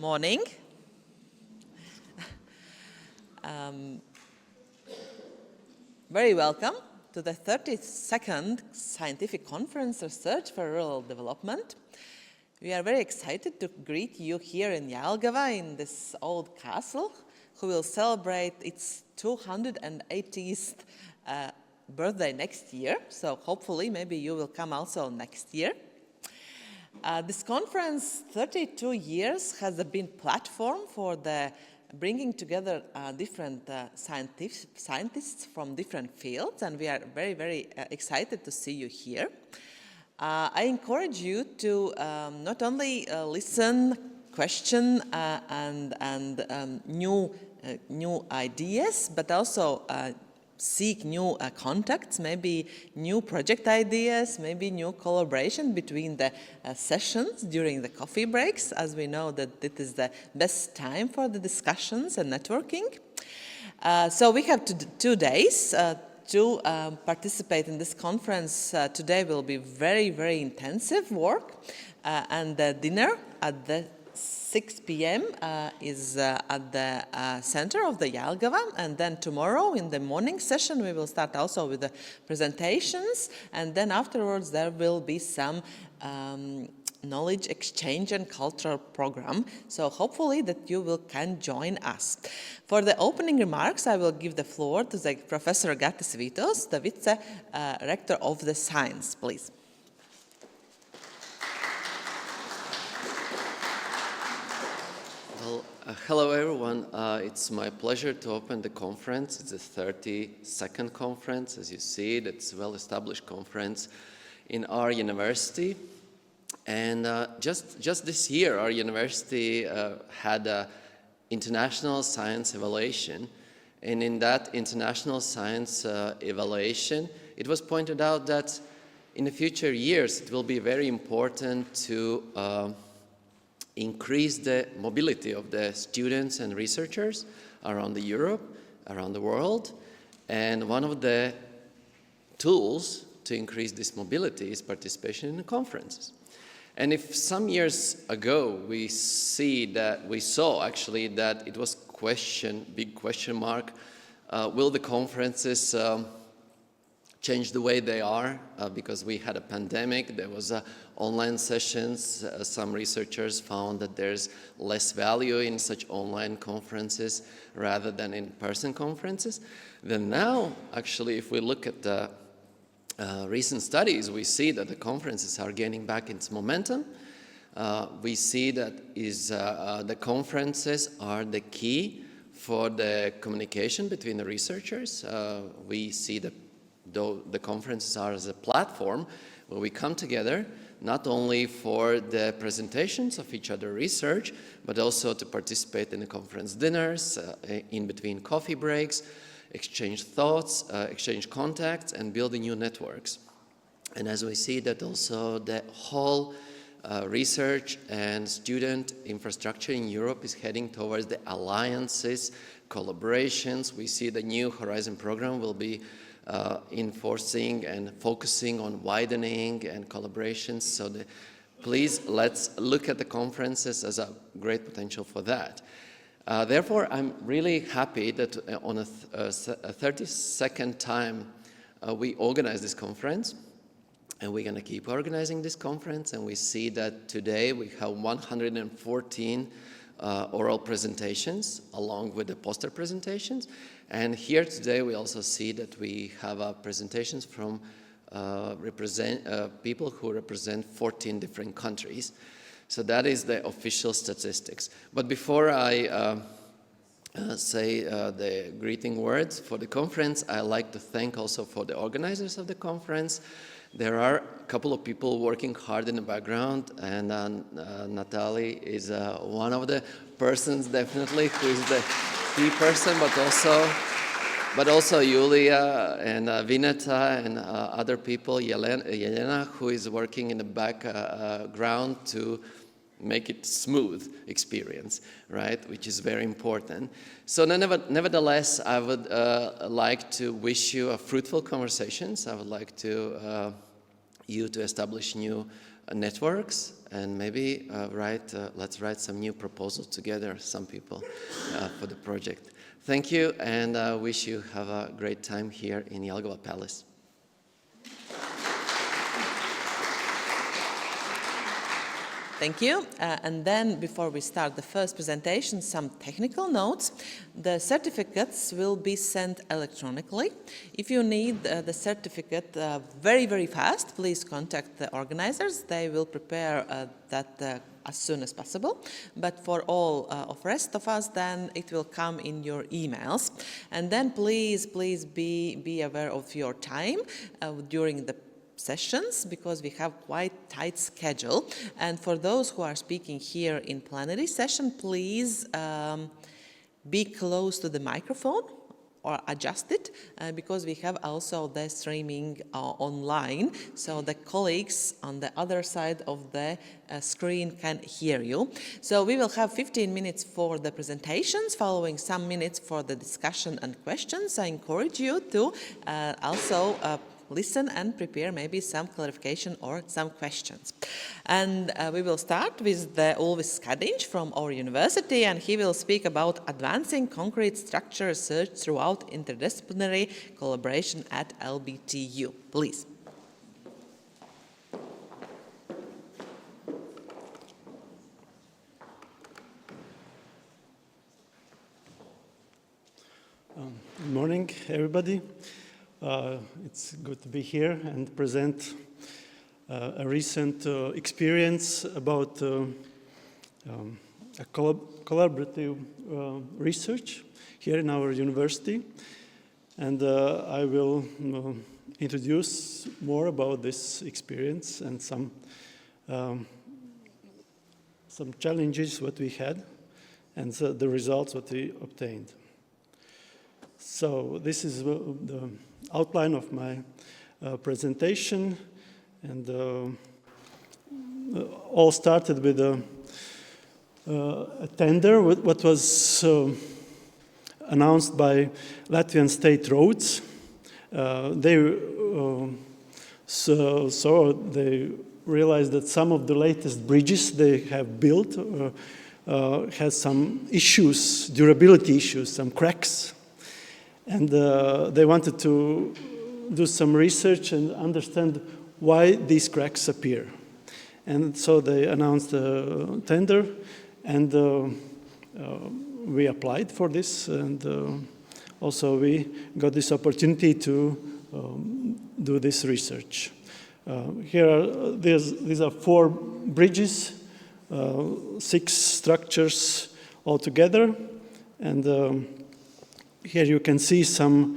morning. Very welcome to the 32nd Scientific Conference Research for Rural Development. We are very excited to greet you here in Jelgava in this old castle, who will celebrate its 280th birthday next year. So hopefully maybe you will come also next year. This conference, 32 years, has been platform for the bringing together different scientists from different fields, and we are very, very excited to see you here. I encourage you to not only listen, question, and new ideas, but also seek new contacts, maybe new project ideas, maybe new collaboration between the sessions during the coffee breaks, as we know that it is the best time for the discussions and networking. So we have 2 days to participate in this conference. Today will be very, very intensive work, and the dinner at the 6 p.m. is at the center of the Jelgava, and then tomorrow in the morning session we will start also with the presentations, and then afterwards there will be some knowledge exchange and cultural program. So hopefully that you can join us. For the opening remarks, I will give the floor to the Professor Gatis Vitos, the Vice-Rector of the Science, please. Hello everyone, it's my pleasure to open the conference. It's the 32nd conference. As you see, it's a well-established conference in our university. And just this year, our university had an international science evaluation. And in that international science evaluation, it was pointed out that in the future years, it will be very important to increase the mobility of the students and researchers around Europe, around the world. And one of the tools to increase this mobility is participation in the conferences. And if some years ago we saw actually that it was big question mark, will the conferences change the way they are, because we had a pandemic, there was online sessions. Some researchers found that there's less value in such online conferences rather than in-person conferences. Then now, actually, if we look at the recent studies, we see that the conferences are gaining back its momentum. We see that the conferences are the key for the communication between the researchers. We see that the conferences are as a platform where we come together not only for the presentations of each other's research, but also to participate in the conference dinners, in between coffee breaks, exchange thoughts, exchange contacts, and build new networks. And as we see that also the whole research and student infrastructure in Europe is heading towards the alliances, collaborations. We see the new Horizon program will be enforcing and focusing on widening and collaborations. So please, let's look at the conferences as a great potential for that. Therefore, I'm really happy that on a 32nd time we organize this conference, and we're going to keep organizing this conference. And we see that today we have 114 oral presentations along with the poster presentations. And here today we also see that we have presentations from people who represent 14 different countries. So that is the official statistics. But before I say the greeting words for the conference, I'd like to thank also for the organizers of the conference. There are a couple of people working hard in the background, and Natalie is one of the persons definitely who is the key person, but also Yulia and Vineta and other people, Yelena, who is working in the background to make it smooth experience, right, which is very important. So nevertheless, I would like to wish you a fruitful conversations. I would like to you to establish new networks, and maybe let's write some new proposals together, some people, for the project. Thank you, and I wish you have a great time here in Jelgava Palace. Thank you. And then, before we start the first presentation, some technical notes. The certificates will be sent electronically. If you need the certificate very, very fast, please contact the organizers. They will prepare that as soon as possible. But for all of rest of us, then it will come in your emails. And then please be aware of your time during the sessions, because we have quite tight schedule. And for those who are speaking here in plenary session, please be close to the microphone or adjust it, because we have also the streaming online, so the colleagues on the other side of the screen can hear you. So we will have 15 minutes for the presentations, following some minutes for the discussion and questions. I encourage you to also listen and prepare maybe some clarification or some questions. And we will start with the Ulvis Skadiņš from our university, and he will speak about advancing concrete structure research throughout interdisciplinary collaboration at LBTU. Please. Good morning, everybody. It's good to be here and present a recent experience about a collaborative research here in our university. And I will introduce more about this experience and some challenges what we had and the results what we obtained. So this is the outline of my presentation, and all started with a tender what was announced by Latvian State Roads. They realized that some of the latest bridges they have built has some issues, durability issues, some cracks. And they wanted to do some research and understand why these cracks appear. And so they announced a tender, and we applied for this, and also we got this opportunity to do this research. These are 4 bridges, 6 structures altogether, and here you can see some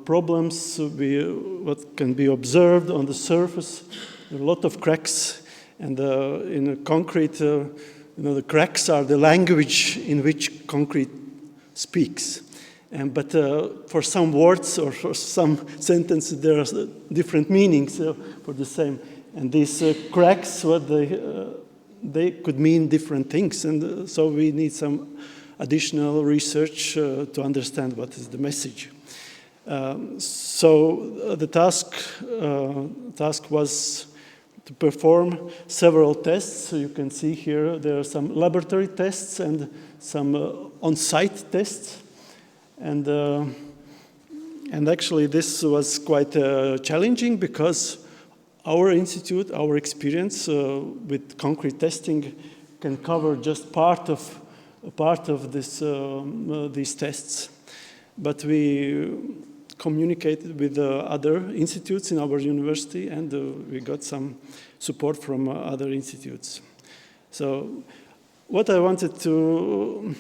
problems what can be observed on the surface. There are a lot of cracks, and in concrete, the cracks are the language in which concrete speaks. But for some words or for some sentences, there are different meanings for the same. And these cracks, what they could mean different things, and so we need some additional research to understand what is the message. So the task was to perform several tests. So you can see here there are some laboratory tests and some on-site tests, and actually this was quite challenging, because our institute, our experience with concrete testing can cover just part of these tests. But we communicated with other institutes in our university, and we got some support from other institutes. So what I wanted to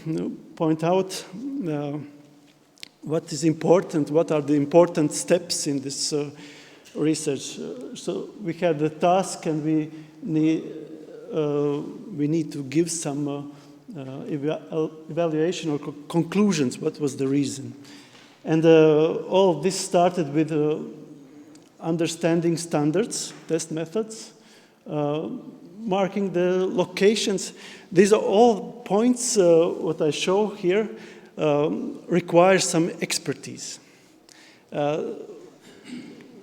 point out, what is important, what are the important steps in this research. So we had the task, and we need to give some evaluation or conclusions, what was the reason. And all of this started with understanding standards, test methods, marking the locations. These are all points, what I show here, require some expertise.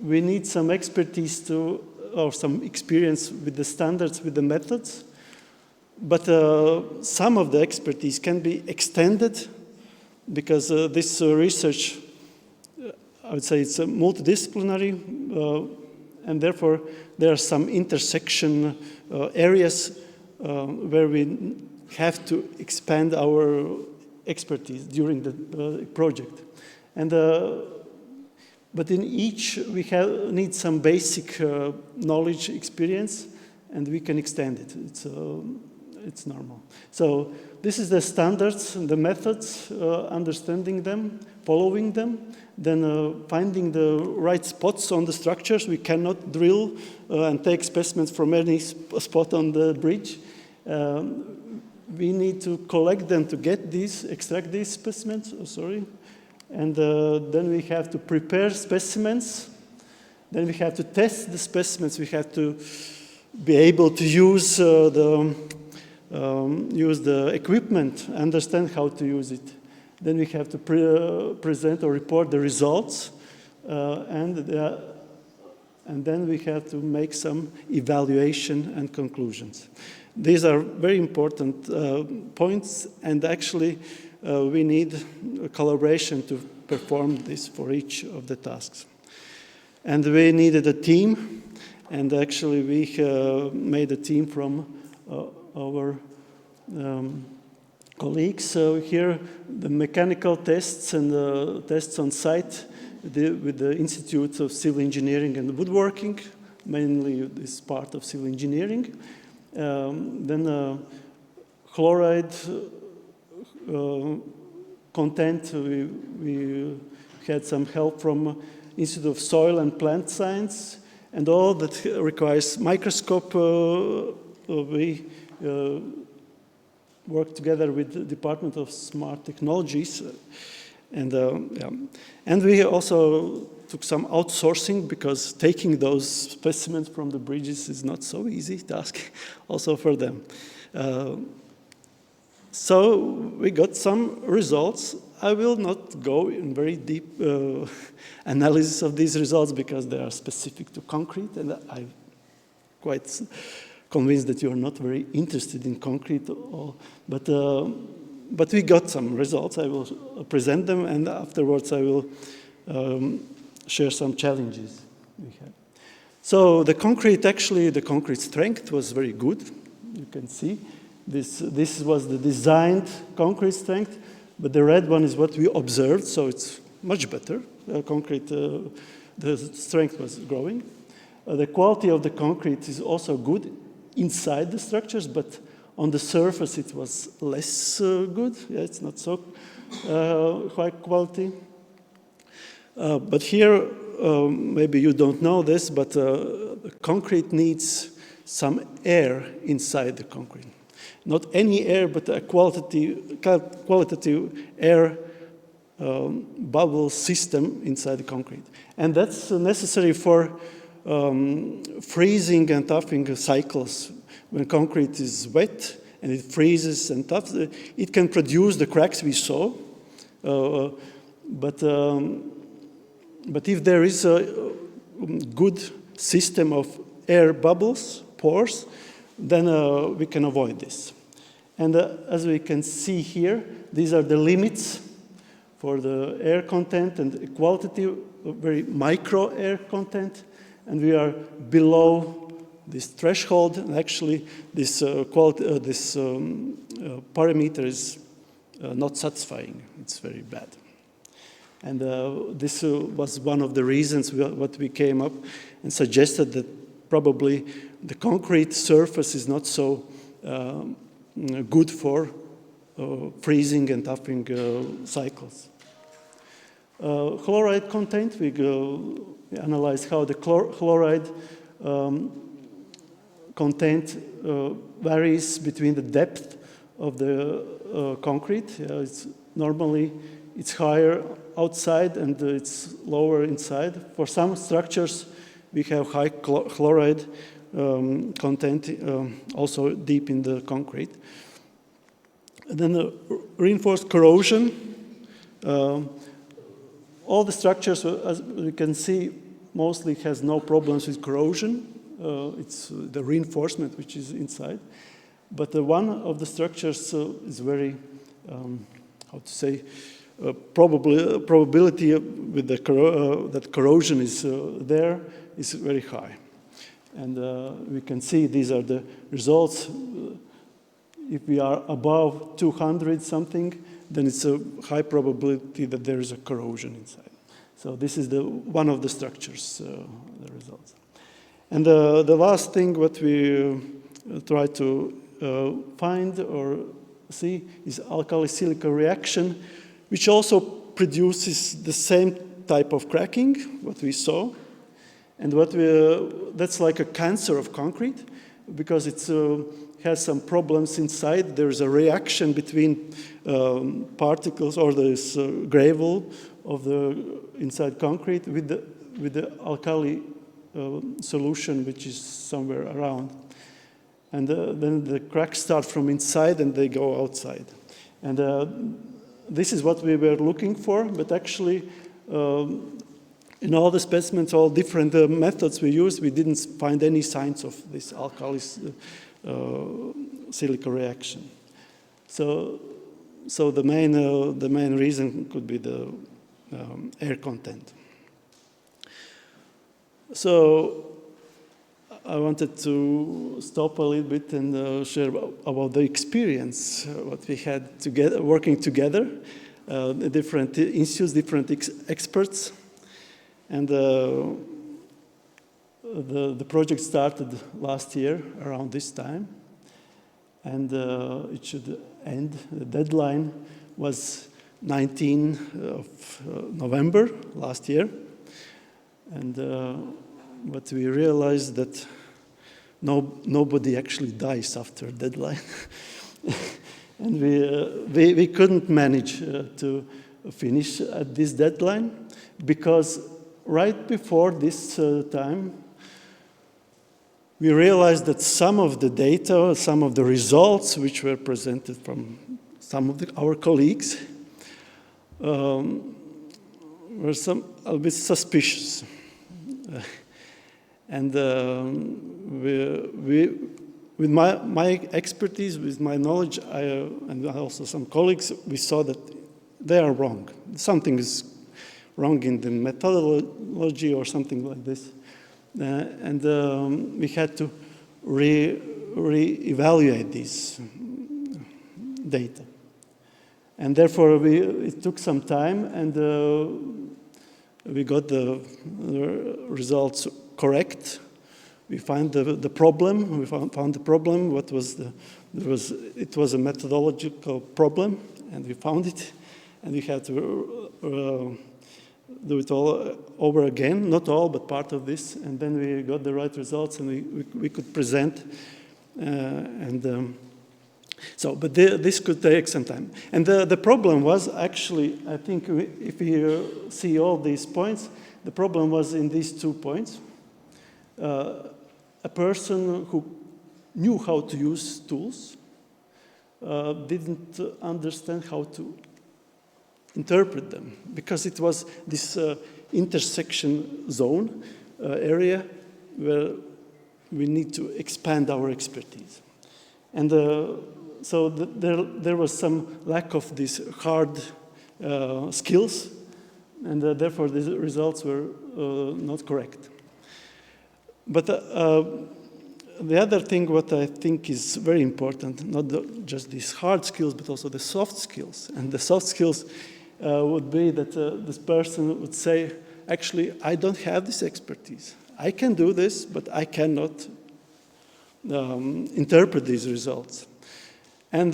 We need some expertise to or some experience with the standards, with the methods. But some of the expertise can be extended because this research, I would say it's multidisciplinary, and therefore there are some intersection areas where we have to expand our expertise during the project. And but in each, we need some basic knowledge, experience, and we can extend it. It's normal. So this is the standards and the methods, understanding them, following them, then finding the right spots on the structures. We cannot drill and take specimens from any spot on the bridge. We need to collect them to get these, extract these specimens, and then we have to prepare specimens. Then we have to test the specimens. We have to be able to use the equipment, understand how to use it. Then we have to present or report the results, and then we have to make some evaluation and conclusions. These are very important points, and actually we need a collaboration to perform this for each of the tasks. And we needed a team, and actually we made a team from our colleagues. So here the mechanical tests and the tests on site with the Institute of Civil Engineering and Woodworking, mainly this part of civil engineering. Then chloride content, we had some help from Institute of Soil and Plant Science, and all that requires microscope. We worked together with the Department of Smart Technologies, and we also took some outsourcing because taking those specimens from the bridges is not so easy task, also for them. So we got some results. I will not go in very deep analysis of these results because they are specific to concrete, and I'm quite convinced that you are not very interested in concrete, but we got some results. I will present them, and afterwards I will share some challenges we had. So the concrete strength was very good. You can see this was the designed concrete strength, but the red one is what we observed, so it's much better. The strength was growing. The quality of the concrete is also good inside the structures, but on the surface it was less good. Yeah, it's not so high quality. But here, maybe you don't know this, but concrete needs some air inside the concrete. Not any air, but a qualitative air bubble system inside the concrete. And that's necessary for freezing and toughing cycles. When concrete is wet and it freezes and toughs, it can produce the cracks we saw. But if there is a good system of air bubbles, pores, then we can avoid this. And as we can see here, these are the limits for the air content and qualitative, very micro air content, and we are below this threshold. And actually, this parameter is not satisfying. It's very bad. And this was one of the reasons what we came up and suggested that probably the concrete surface is not so good for freezing and toughing cycles. Chloride content, we analyzed how the chloride content varies between the depth of the concrete. Normally it's higher outside and it's lower inside. For some structures, we have high chloride content also deep in the concrete. And then reinforced corrosion. All the structures, as you can see, mostly has no problems with corrosion. it's the reinforcement which is inside. But one of the structures is very, how to say, probability with that corrosion is there is very high. And we can see these are the results. If we are above 200 something, then it's a high probability that there is a corrosion inside. So this is one of the structures, the results. And the last thing what we try to find or see is alkali-silica reaction, which also produces the same type of cracking, what we saw. And that's like a cancer of concrete, because it has some problems inside. There's a reaction between particles or this gravel of the inside concrete with the alkali solution, which is somewhere around. And then the cracks start from inside and they go outside. And this is what we were looking for, but actually in all the specimens, all different methods we used, we didn't find any signs of this alkali silica reaction. So the main reason could be the air content. So I wanted to stop a little bit and share about the experience, what we had together, working together, different institutes, different experts. And the project started last year around this time, and it should end. The deadline was 19th of November last year. And but we realized that nobody actually dies after deadline. And we couldn't manage to finish at this deadline, because right before this time, we realized that some of the data, some of the results which were presented from some of our colleagues were a bit suspicious. And with my expertise, with my knowledge, and also some colleagues, we saw that they are wrong. Something is wrong in the methodology or something like this. And we had to re-evaluate these data. And therefore, it took some time, and we got the results correct. We found the problem. We found the problem. It was a methodological problem, and we found it. And we had to do it all over again, not all, but part of this. And then we got the right results, and we could present. But this could take some time. And the problem was actually, I think, if you see all these points, the problem was in these 2 points. A person who knew how to use tools didn't understand how to interpret them, because it was this intersection zone area where we need to expand our expertise. And so there was some lack of these hard skills, and therefore the results were not correct. But the other thing what I think is very important, not just these hard skills, but also the soft skills. And the soft skills would be that this person would say, actually, I don't have this expertise. I can do this, but I cannot interpret these results. And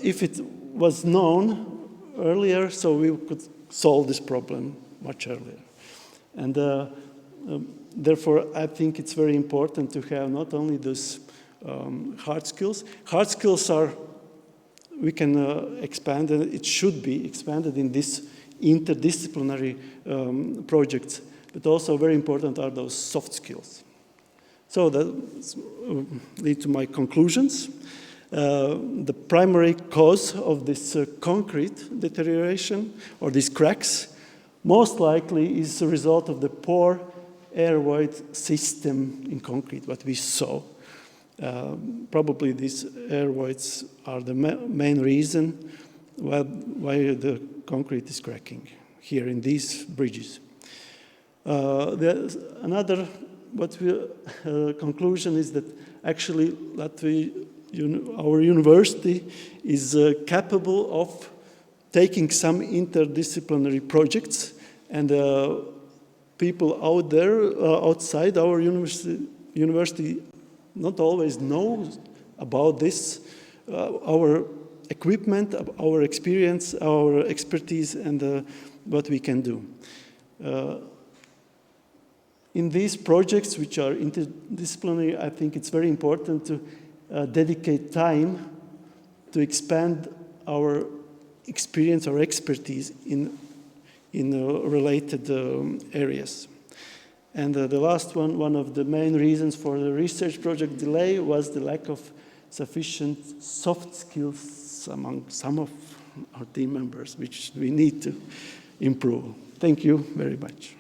if it was known earlier, so we could solve this problem much earlier. And therefore, I think it's very important to have not only those hard skills. Hard skills we can expand, and it should be expanded in this interdisciplinary projects. But also very important are those soft skills. So that leads to my conclusions. The primary cause of this concrete deterioration, or these cracks, most likely is a result of the poor air void system in concrete, what we saw. Probably these air voids are the main reason why the concrete is cracking here in these bridges. Another conclusion is that actually Latvia, our university is capable of taking some interdisciplinary projects, and people out there, outside our university not always know about this, our equipment, our experience, our expertise, and what we can do. In these projects, which are interdisciplinary, I think it's very important to dedicate time to expand our experience or expertise in related areas. And the last one of the main reasons for the research project delay was the lack of sufficient soft skills among some of our team members, which we need to improve. Thank you very much.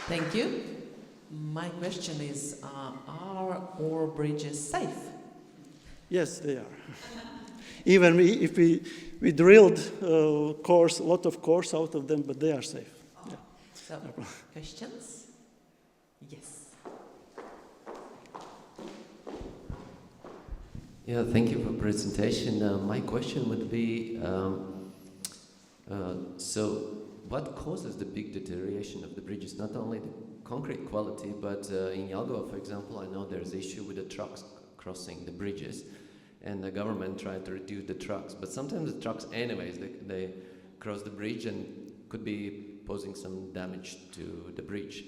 Thank you. My question is, are all bridges safe? Yes, they are. Even if we drilled a lot of cores out of them, but they are safe. Oh. Yeah. So, questions? Yes. Yeah, thank you for presentation. My question would be, so what causes the big deterioration of the bridges? Not only the concrete quality, but in Jelgava, for example, I know there's issue with the trucks crossing the bridges, and the government tried to reduce the trucks. But sometimes the trucks, anyways, they cross the bridge and could be posing some damage to the bridge.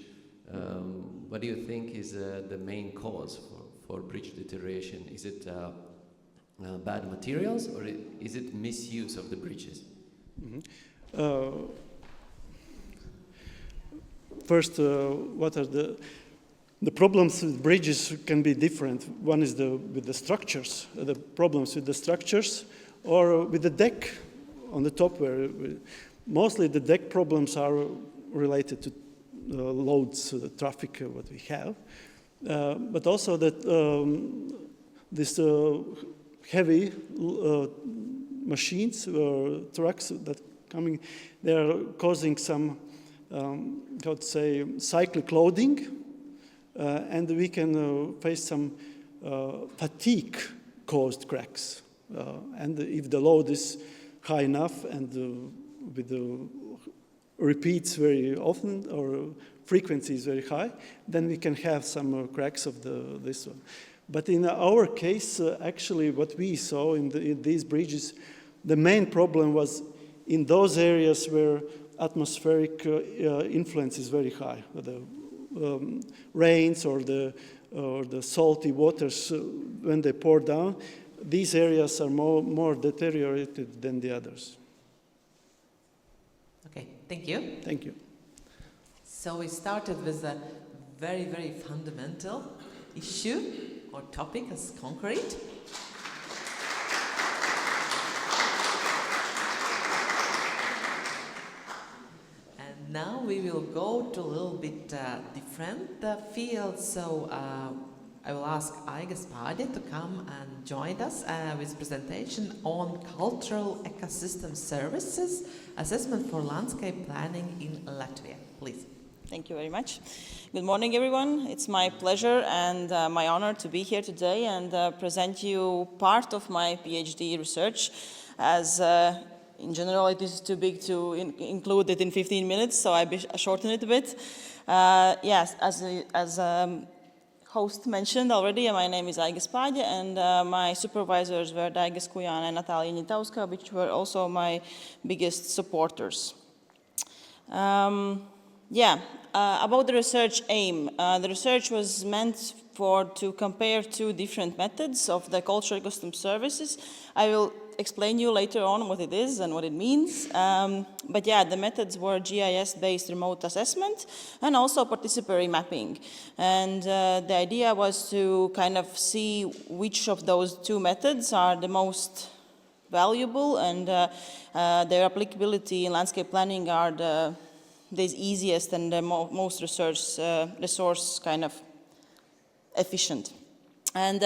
What do you think is the main cause for bridge deterioration? Is it bad materials, or is it misuse of the bridges? Mm-hmm. First, what are the problems with bridges can be different. One is with the structures, the problems with the structures, or with the deck on the top, where mostly the deck problems are related to loads, the traffic, what we have, but also that this heavy machines or trucks that coming, they are causing some how to say, cyclic loading, and we can face some fatigue-caused cracks. And if the load is high enough and with the repeats very often or frequency is very high, then we can have some cracks of this one. But in our case, actually, what we saw in these bridges, the main problem was in those areas where atmospheric influence is very high, the rains or the salty waters when they pour down. These areas are more deteriorated than the others. Okay, thank you. Thank you. So we started with a very, very fundamental issue or topic as concrete. And now we will go to a little bit different field. So I will ask Aigas Pāde to come and join us with presentation on cultural ecosystem services, assessment for landscape planning in Latvia. Please. Thank you very much. Good morning, everyone. It's my pleasure and my honor to be here today and present you part of my PhD research. As in general, it is too big to include it in 15 minutes, so I shorten it a bit. Yes, as host mentioned already, my name is Aigas Pāde, and my supervisors were Daigas Kujāne and Natālija Ņitauska, which were also my biggest supporters. About the research aim. The research was meant to compare two different methods of the cultural ecosystem services. I will explain you later on what it is and what it means. But yeah, the methods were GIS-based remote assessment and also participatory mapping. And the idea was to kind of see which of those two methods are the most valuable, and their applicability in landscape planning are the easiest and the most resource kind of efficient. And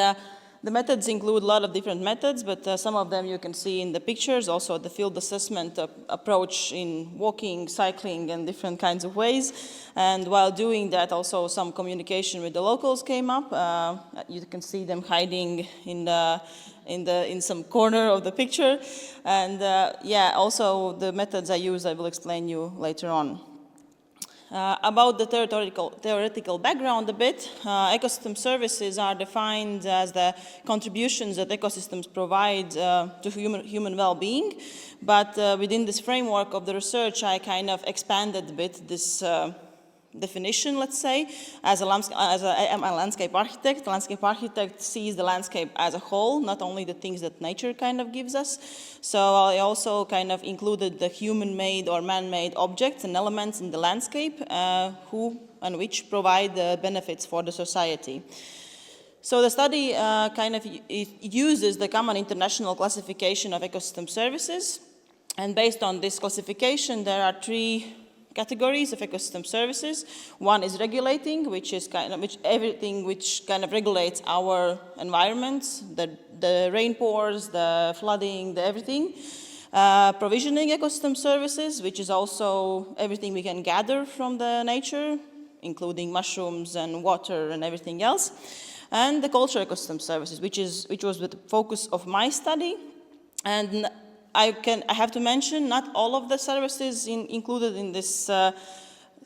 the methods include a lot of different methods, but some of them you can see in the pictures. Also the field assessment approach in walking, cycling, and different kinds of ways. And while doing that, also some communication with the locals came up. You can see them hiding in some corner of the picture. And yeah, also the methods I use, I will explain you later on. About the theoretical background a bit, ecosystem services are defined as the contributions that ecosystems provide to human well-being. But within this framework of the research, I kind of expanded a bit this definition, let's say. As a landscape architect, the landscape architect sees the landscape as a whole, not only the things that nature kind of gives us. So I also kind of included the human-made or man-made objects and elements in the landscape who and which provide the benefits for the society. So the study it uses the common international classification of ecosystem services. And based on this classification, there are three categories of ecosystem services. One is regulating, which is everything which kind of regulates our environment, the rainpours, the flooding, the everything. Provisioning ecosystem services, which is also everything we can gather from the nature, including mushrooms and water and everything else. And the cultural ecosystem services, which was the focus of my study. And I have to mention, not all of the services included in this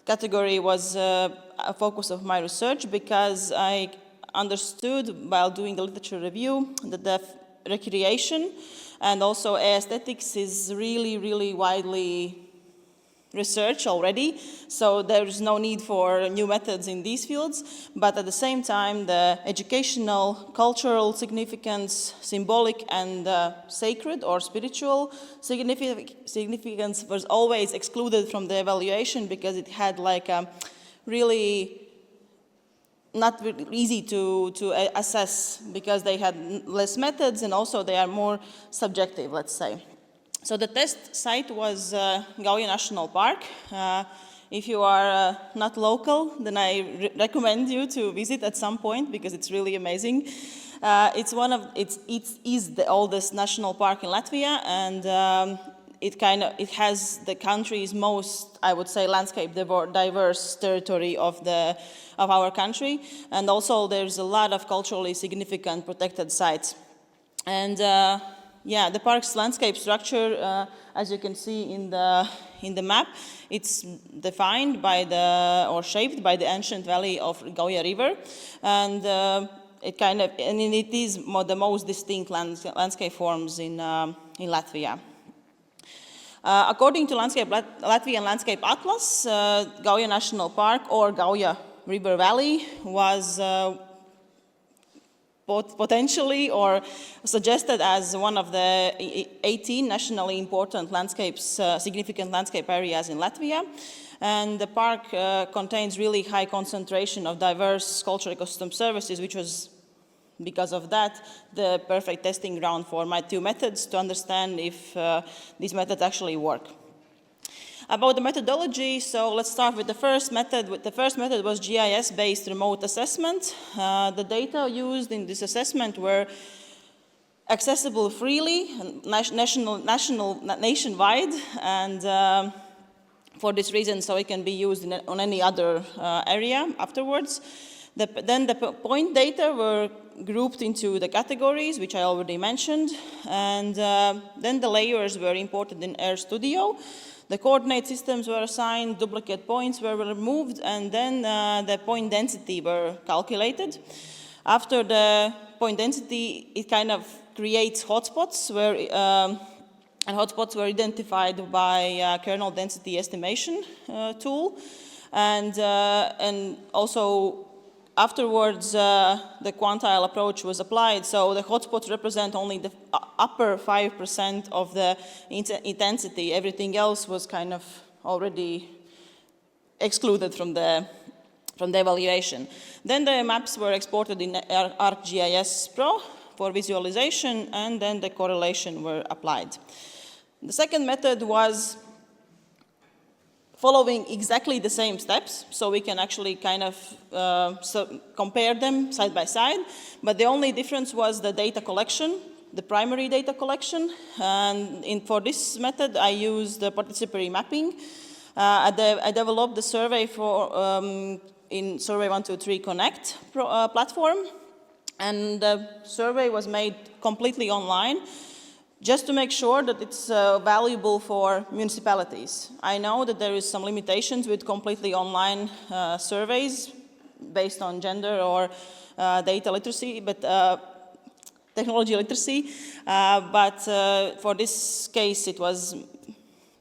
category was a focus of my research, because I understood while doing the literature review that the recreation and also aesthetics is really, really widely researched already, so there is no need for new methods in these fields. But at the same time, the educational, cultural significance, symbolic and sacred or spiritual significance was always excluded from the evaluation, because it had like a really not really easy to assess, because they had less methods and also they are more subjective, let's say. So the test site was Gauja National Park. If you are not local, then I recommend you to visit at some point, because it's really amazing. It is the oldest national park in Latvia, and it has the country's most, I would say, landscape diverse territory of our country, and also there's a lot of culturally significant protected sites. And yeah, the park's landscape structure, as you can see in the map, it's defined by or shaped by the ancient valley of Gauja River, and it is the most distinct landscape forms in Latvia. According to Latvian Landscape Atlas, Gauja National Park or Gauja River Valley was potentially or suggested as one of the 18 nationally important landscapes, significant landscape areas in Latvia. And the park contains really high concentration of diverse cultural ecosystem services, which was, because of that, the perfect testing ground for my two methods to understand if these methods actually work. About the methodology, so let's start with the first method. The first method was GIS-based remote assessment. The data used in this assessment were accessible freely, nationwide, and for this reason, so it can be used on any other area afterwards. Then the point data were grouped into the categories, which I already mentioned, and then the layers were imported in RStudio. The coordinate systems were assigned, duplicate points were removed, and then the point density were calculated. After the point density, it kind of creates hotspots, and hotspots were identified by kernel density estimation tool, and also afterwards, the quantile approach was applied, so the hotspots represent only the upper 5% of the intensity. Everything else was kind of already excluded from the evaluation. Then the maps were exported in ArcGIS Pro for visualization, and then the correlation were applied. The second method was following exactly the same steps, so we can actually kind of compare them side by side, but the only difference was the data collection, the primary data collection, and for this method I used the participatory mapping. I developed the survey in Survey 123 Connect platform, and the survey was made completely online, just to make sure that it's valuable for municipalities. I know that there is some limitations with completely online surveys based on gender or data literacy, but technology literacy, but for this case it was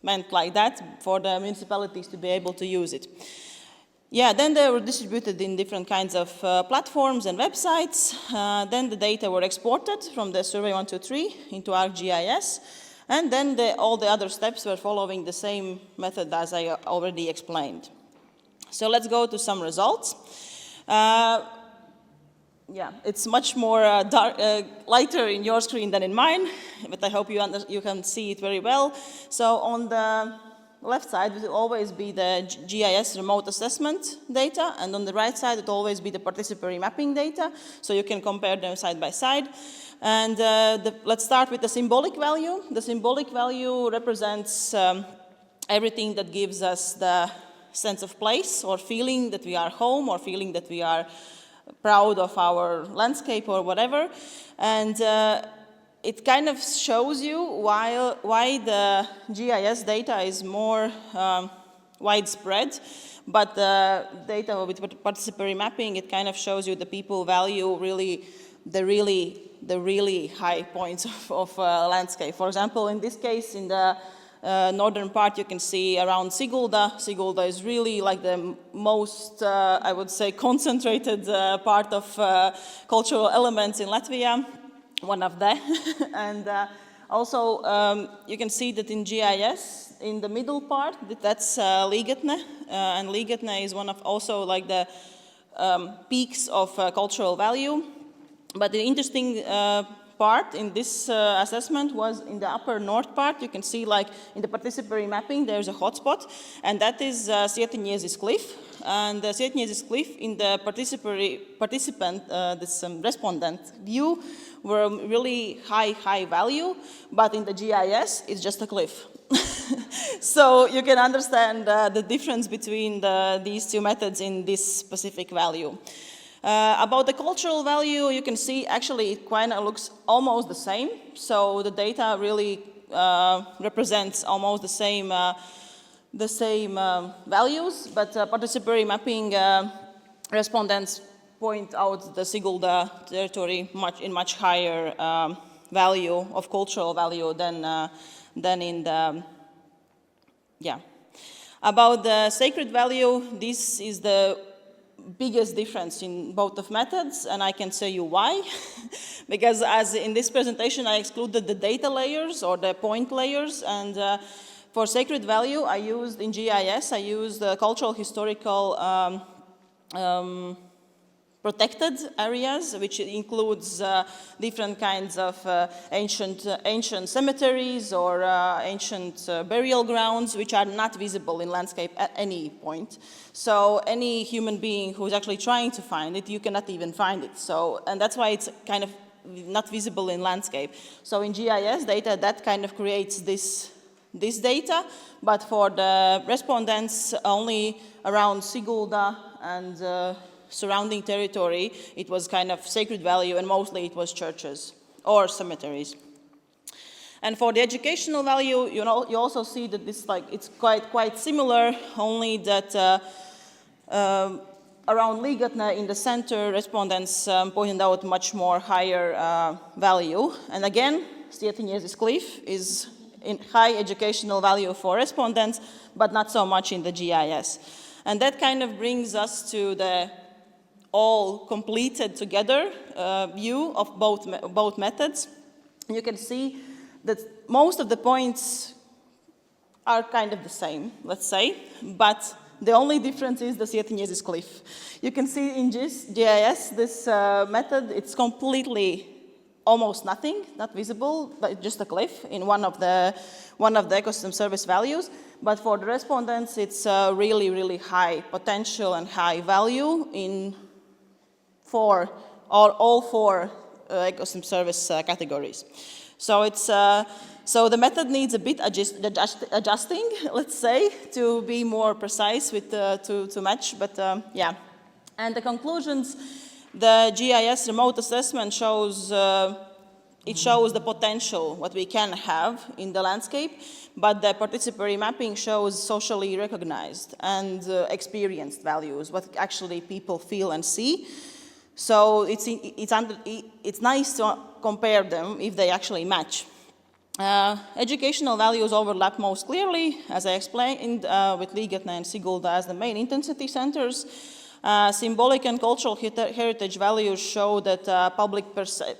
meant like that for the municipalities to be able to use it. Yeah, then they were distributed in different kinds of platforms and websites. Then the data were exported from the Survey 123 into ArcGIS. And then all the other steps were following the same method as I already explained. So let's go to some results. Yeah, it's much more lighter in your screen than in mine, but I hope you can see it very well. So on the left side, it will always be the GIS remote assessment data, and on the right side, it will always be the participatory mapping data, so you can compare them side by side. And let's start with the symbolic value. The symbolic value represents everything that gives us the sense of place, or feeling that we are home, or feeling that we are proud of our landscape, or whatever. And it kind of shows you why the GIS data is more widespread, but the data with participatory mapping, it kind of shows you the people value the really high points of landscape. For example, in this case, in the northern part, you can see around Sigulda. Sigulda is really like the most, I would say, concentrated part of cultural elements in Latvia. One of them. And also, you can see that in GIS, in the middle part, that's Līgatne, and Līgatne is one of also like the peaks of cultural value. But the interesting part in this assessment was in the upper north part. You can see, like, in the participatory mapping, there's a hotspot, and that is Sietiņiezis Cliff. And the Sietiņiezis Cliff in the respondent view were really high value, but in the GIS, it's just a cliff. So you can understand the difference between these two methods in this specific value. About the cultural value, you can see actually it kind of looks almost the same. So the data really represents almost the same values, but participatory mapping respondents point out the Sigulda territory in much higher value of cultural value than in the, yeah. About the sacred value, this is the biggest difference in both of methods, and I can tell you why. Because as in this presentation, I excluded the data layers or the point layers, and for sacred value, I used in GIS, I used the cultural historical protected areas, which includes different kinds of ancient cemeteries or ancient burial grounds, which are not visible in landscape at any point. So any human being who is actually trying to find it, you cannot even find it. So, and that's why it's kind of not visible in landscape. So in GIS data, that kind of creates this data, but for the respondents only around Sigulda and surrounding territory, it was kind of sacred value, and mostly it was churches or cemeteries. And for the educational value, you also see that this, like, it's quite similar, only that around Līgatne in the center, respondents pointed out much more higher value. And again, Sietiņiezis Cliff is in high educational value for respondents, but not so much in the GIS. And that kind of brings us to the all completed together view of both methods. You can see that most of the points are kind of the same, let's say, but the only difference is the Sietiņiezis Cliff. You can see in GIS, this method, it's completely almost nothing, not visible, but just a cliff in one of the ecosystem service values. But for the respondents, it's really, really high potential and high value in all four ecosystem service categories. So so the method needs a bit adjusting, let's say, to be more precise with to match. But yeah, and the conclusions. The GIS remote assessment shows the potential, what we can have in the landscape, but the participatory mapping shows socially recognized and experienced values, what actually people feel and see. So it's nice to compare them if they actually match. Educational values overlap most clearly, as I explained, with Ligatne and Sigulda as the main intensity centers. Symbolic and cultural heritage values show that public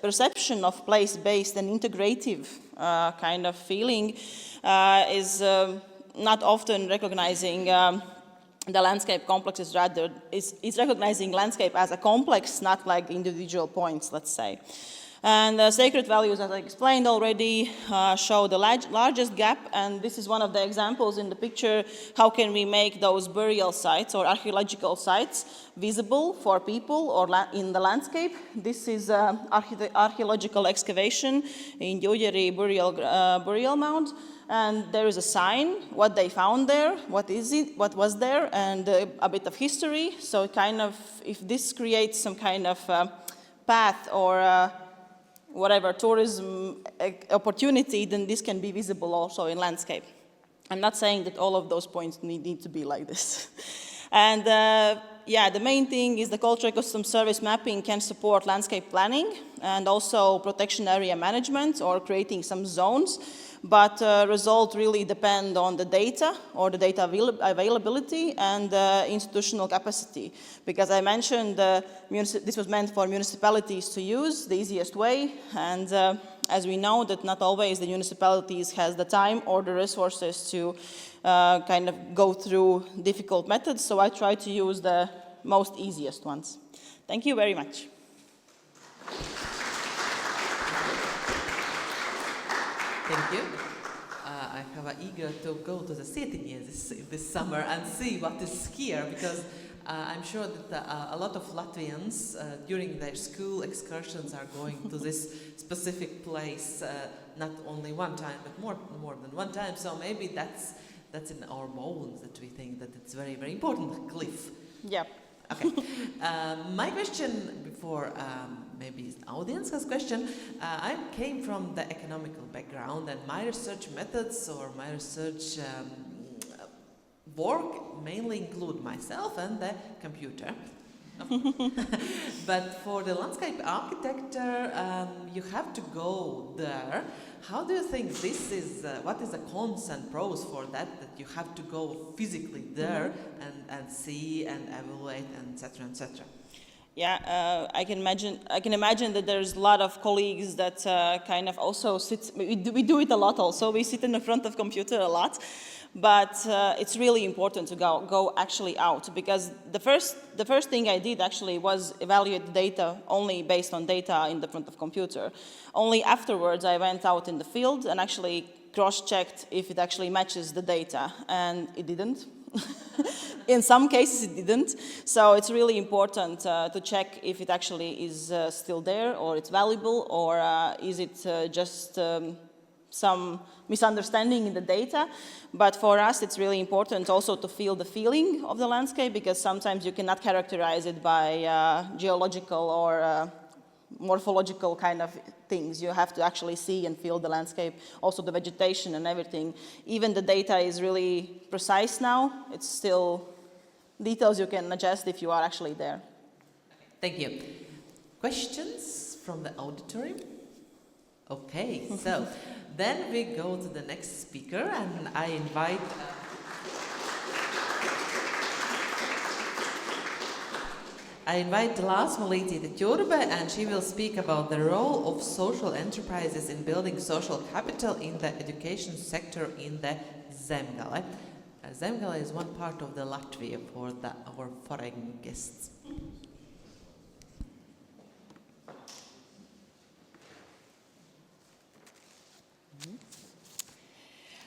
perception of place-based and integrative kind of feeling is not often recognizing the landscape complexes, rather it's recognizing landscape as a complex, not like individual points, let's say. And sacred values, as I explained already, show the largest gap, and this is one of the examples in the picture. How can we make those burial sites or archaeological sites visible for people or in the landscape? This is archaeological excavation in Jojeri burial mound, and there is a sign, what they found there, what is it, what was there, and a bit of history. So kind of, if this creates some kind of path or whatever tourism opportunity, then this can be visible also in landscape. I'm not saying that all of those points need to be like this. And yeah, the main thing is the cultural ecosystem service mapping can support landscape planning and also protection area management or creating some zones. But results really depend on the data or the data availability and institutional capacity. Because I mentioned this was meant for municipalities to use the easiest way, and as we know that not always the municipalities has the time or the resources to kind of go through difficult methods, so I try to use the most easiest ones. Thank you very much. Thank you. I have eager to go to the city this summer and see what is here, because I'm sure that a lot of Latvians during their school excursions are going to this specific place not only one time, but more than one time. So maybe that's in our bones that we think that it's very, very important, cliff. Yeah. Okay. My question before maybe the audience has question. I came from the economical background, and my research methods or my research work mainly include myself and the computer. But for the landscape architecture, you have to go there. How do you think this is, what is the cons and pros for that you have to go physically there and see and evaluate and etc. etc.? Yeah, I can imagine that there's a lot of colleagues that kind of also sit. We do it a lot. Also, we sit in the front of computer a lot, but it's really important to go actually out, because the first thing I did actually was evaluate the data only based on data in the front of computer. Only afterwards I went out in the field and actually cross-checked if it actually matches the data, and it didn't. In some cases it didn't, so it's really important to check if it actually is still there, or it's valuable, or is it just some misunderstanding in the data. But for us it's really important also to feel the feeling of the landscape, because sometimes you cannot characterize it by geological or morphological kind of things. You have to actually see and feel the landscape, also the vegetation and everything. Even the data is really precise now. It's still details you can adjust if you are actually there. Thank you. Questions from the auditorium? Okay, so then we go to the next speaker, and I invite Lās Malītīte Ķurbe, and she will speak about the role of social enterprises in building social capital in the education sector in the Zemgale. Zemgale is one part of the Latvia for our foreign guests.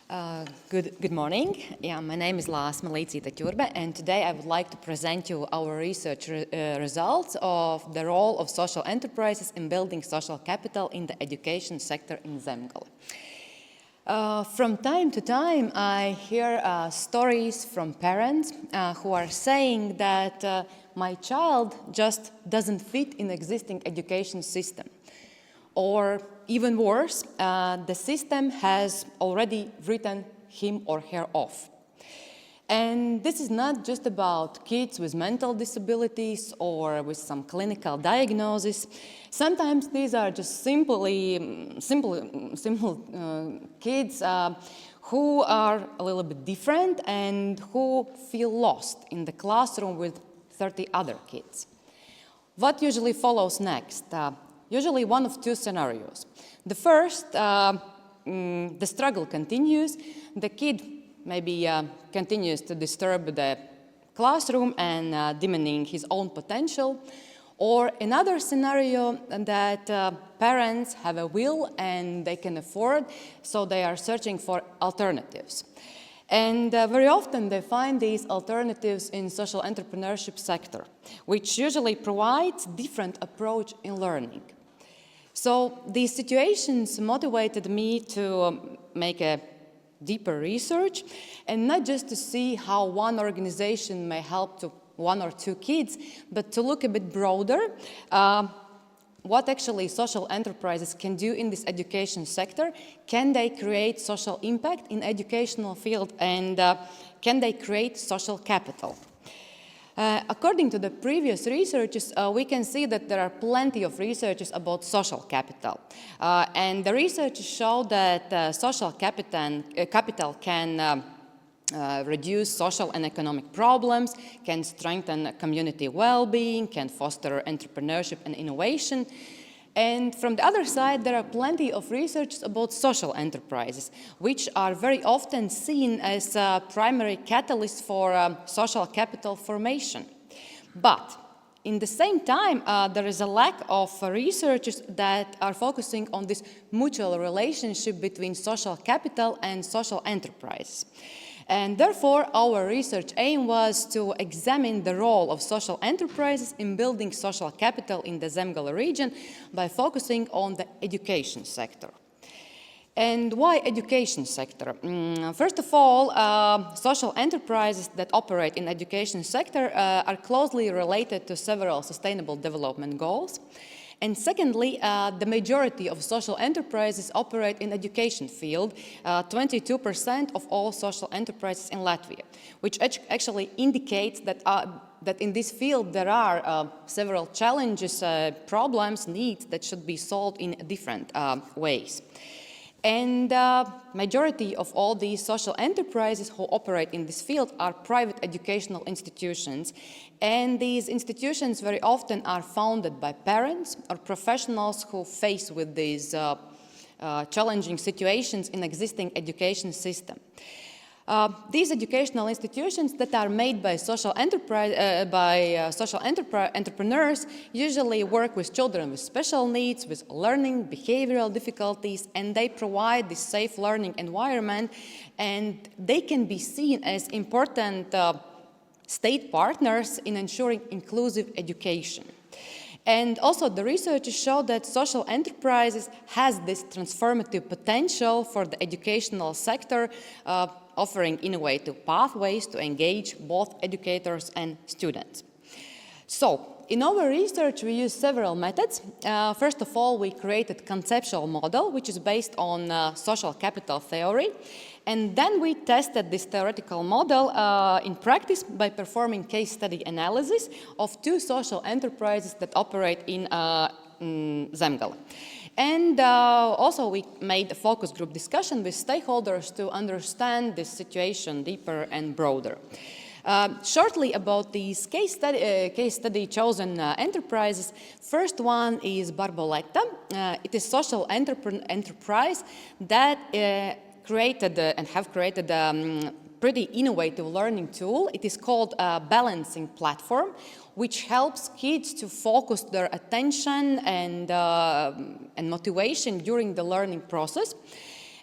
Good morning. Yeah, my name is Lāsma Līcīte-Ķurbe, and today I would like to present you our research results of the role of social enterprises in building social capital in the education sector in Zemgale. From time to time, I hear stories from parents who are saying that my child just doesn't fit in the existing education system. Or even worse, the system has already written him or her off. And this is not just about kids with mental disabilities or with some clinical diagnosis. Sometimes these are just simple kids who are a little bit different and who feel lost in the classroom with 30 other kids. What usually follows next? Usually one of two scenarios. The first, the struggle continues. The kid maybe continues to disturb the classroom and diminishing his own potential. Or another scenario that parents have a will and they can afford, so they are searching for alternatives. And very often they find these alternatives in social entrepreneurship sector, which usually provides different approach in learning. So these situations motivated me to make a deeper research, and not just to see how one organization may help to one or two kids, but to look a bit broader, what actually social enterprises can do in this education sector. Can they create social impact in educational field, and can they create social capital? According to the previous researches, we can see that there are plenty of researches about social capital. And the research show that social capital can reduce social and economic problems, can strengthen community well-being, can foster entrepreneurship and innovation. And from the other side, there are plenty of research about social enterprises, which are very often seen as a primary catalyst for social capital formation. But in the same time, there is a lack of researchers that are focusing on this mutual relationship between social capital and social enterprise. And therefore, our research aim was to examine the role of social enterprises in building social capital in the Zemgale region by focusing on the education sector. And why education sector? First of all, social enterprises that operate in education sector are closely related to several sustainable development goals. And secondly, the majority of social enterprises operate in education field, 22% of all social enterprises in Latvia, which actually indicates that, that in this field there are several challenges, problems, needs that should be solved in different ways. And majority of all these social enterprises who operate in this field are private educational institutions. And these institutions very often are founded by parents or professionals who face with these challenging situations in existing education system. These educational institutions that are made by social entrepreneurs usually work with children with special needs, with learning, behavioral difficulties, and they provide this safe learning environment, and they can be seen as important state partners in ensuring inclusive education. And also the research show that social enterprises has this transformative potential for the educational sector, offering innovative pathways to engage both educators and students. So, in our research, we use several methods. First of all, we created a conceptual model, which is based on social capital theory. And then we tested this theoretical model in practice by performing case study analysis of two social enterprises that operate in Zemgale. And also we made a focus group discussion with stakeholders to understand this situation deeper and broader. Shortly about these case study chosen enterprises. First one is Barboletta. It is a social enterprise that created and have created a pretty innovative learning tool. It is called a balancing platform, which helps kids to focus their attention and motivation during the learning process.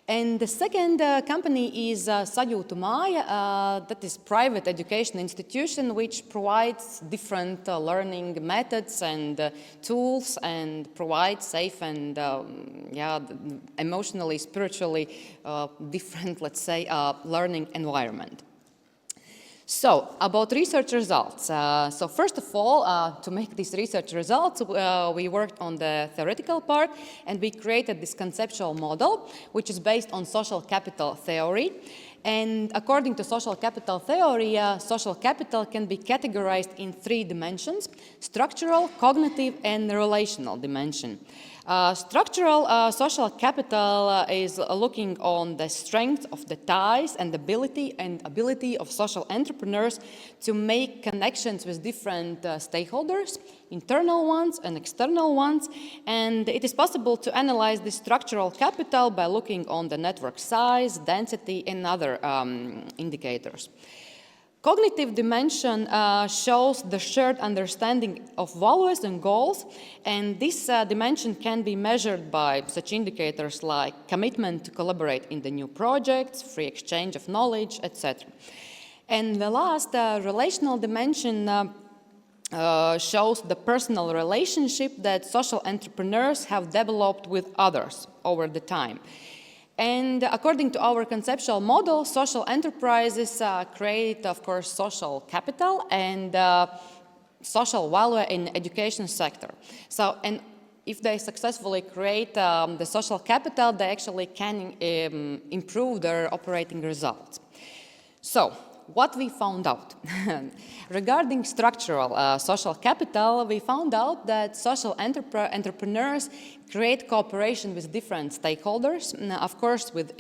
And the second company is Sajūtu Māja, that is private education institution which provides different learning methods and tools and provides safe and emotionally, spiritually different, let's say, learning environment. So, about research results. So first of all, to make these research results, we worked on the theoretical part and we created this conceptual model, which is based on social capital theory. And according to social capital theory, social capital can be categorized in 3 dimensions: structural, cognitive, and relational dimension. Structural social capital is looking on the strength of the ties and ability of social entrepreneurs to make connections with different stakeholders, internal ones and external ones. And it is possible to analyze this structural capital by looking on the network size, density, and other indicators. Cognitive dimension shows the shared understanding of values and goals, and this dimension can be measured by such indicators like commitment to collaborate in the new projects, free exchange of knowledge, etc. And the last, relational dimension shows the personal relationship that social entrepreneurs have developed with others over the time. And according to our conceptual model, social enterprises create, of course, social capital and social value in education sector. So, and if they successfully create the social capital, they actually can improve their operating results. So, what we found out? Regarding structural social capital, we found out that social entrepreneurs create cooperation with different stakeholders, of course, with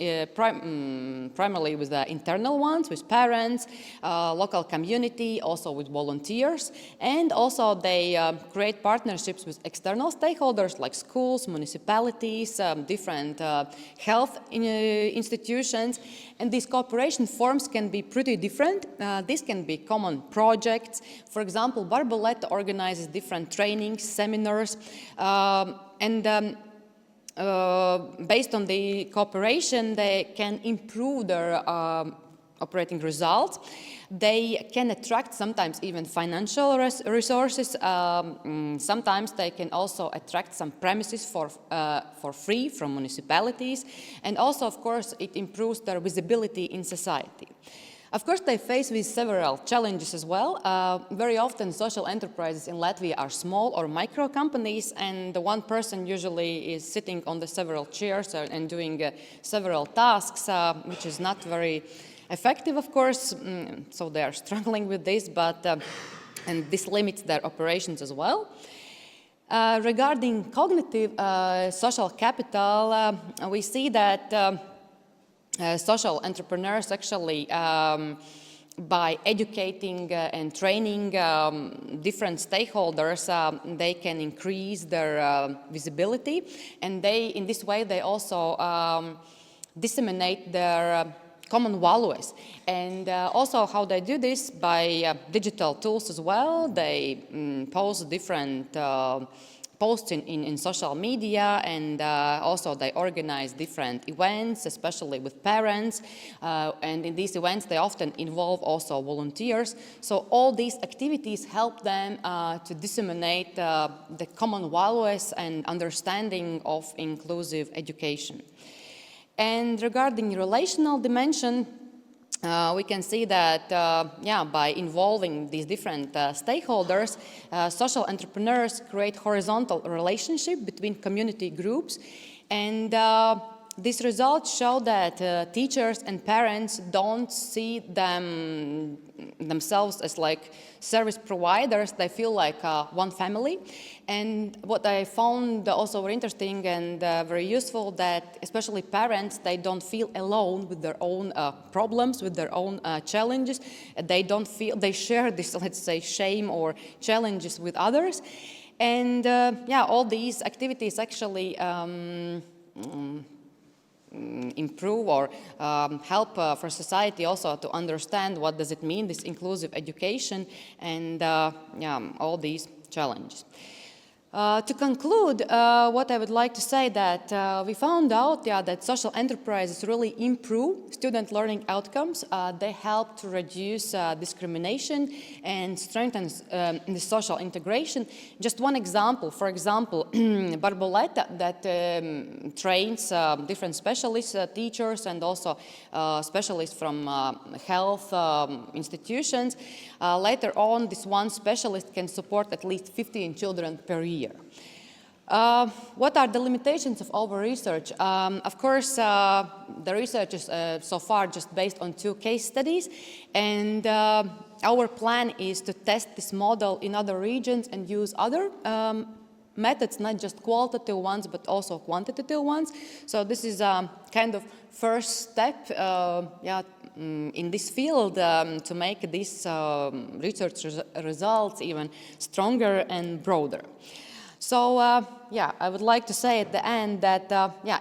primarily with the internal ones, with parents, local community, also with volunteers, and also they create partnerships with external stakeholders like schools, municipalities, different health institutions, and these cooperation forms can be pretty different. This can be common projects. For example, Barboleta organizes different trainings, seminars, and based on the cooperation, they can improve their operating results. They can attract sometimes even financial resources. Sometimes they can also attract some premises for free from municipalities. And also, of course, it improves their visibility in society. Of course, they face with several challenges as well. Very often, social enterprises in Latvia are small or micro companies, and the one person usually is sitting on the several chairs and doing several tasks, which is not very effective, of course. So they are struggling with this, but and this limits their operations as well. Regarding cognitive social capital, we see that social entrepreneurs actually, by educating and training different stakeholders, they can increase their visibility, and in this way they also disseminate their common values. And also how they do this by digital tools as well. They post different posts in social media, and also they organize different events, especially with parents, and in these events they often involve also volunteers. So all these activities help them to disseminate the common values and understanding of inclusive education. And regarding relational dimension, we can see that, by involving these different stakeholders, social entrepreneurs create horizontal relationship between community groups, and these results show that teachers and parents don't see themselves as like service providers. They feel like one family. And what I found also very interesting and very useful, that especially parents, they don't feel alone with their own problems, with their own challenges. They don't feel, they share this, let's say, shame or challenges with others. And all these activities actually improve or help for society also to understand what does it mean, this inclusive education, and all these challenges. To conclude, what I would like to say that we found out that social enterprises really improve student learning outcomes. They help to reduce discrimination and strengthen the social integration. Just one example, for example, Barboletta that trains different specialists, teachers, and also specialists from health institutions. Later on, this one specialist can support at least 15 children per year. What are the limitations of our research? Of course, the research is so far just based on 2 case studies, and our plan is to test this model in other regions and use other methods, not just qualitative ones, but also quantitative ones. So this is a kind of first step in this field to make these research results even stronger and broader. So I would like to say at the end that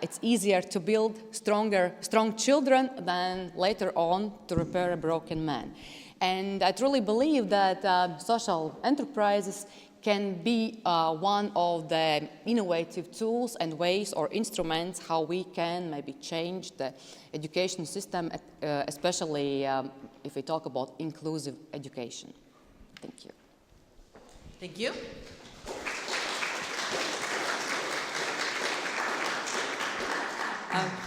it's easier to build strong children than later on to repair a broken man. And I truly believe that social enterprises can be one of the innovative tools and ways or instruments how we can maybe change the education system, especially if we talk about inclusive education. Thank you. Thank you.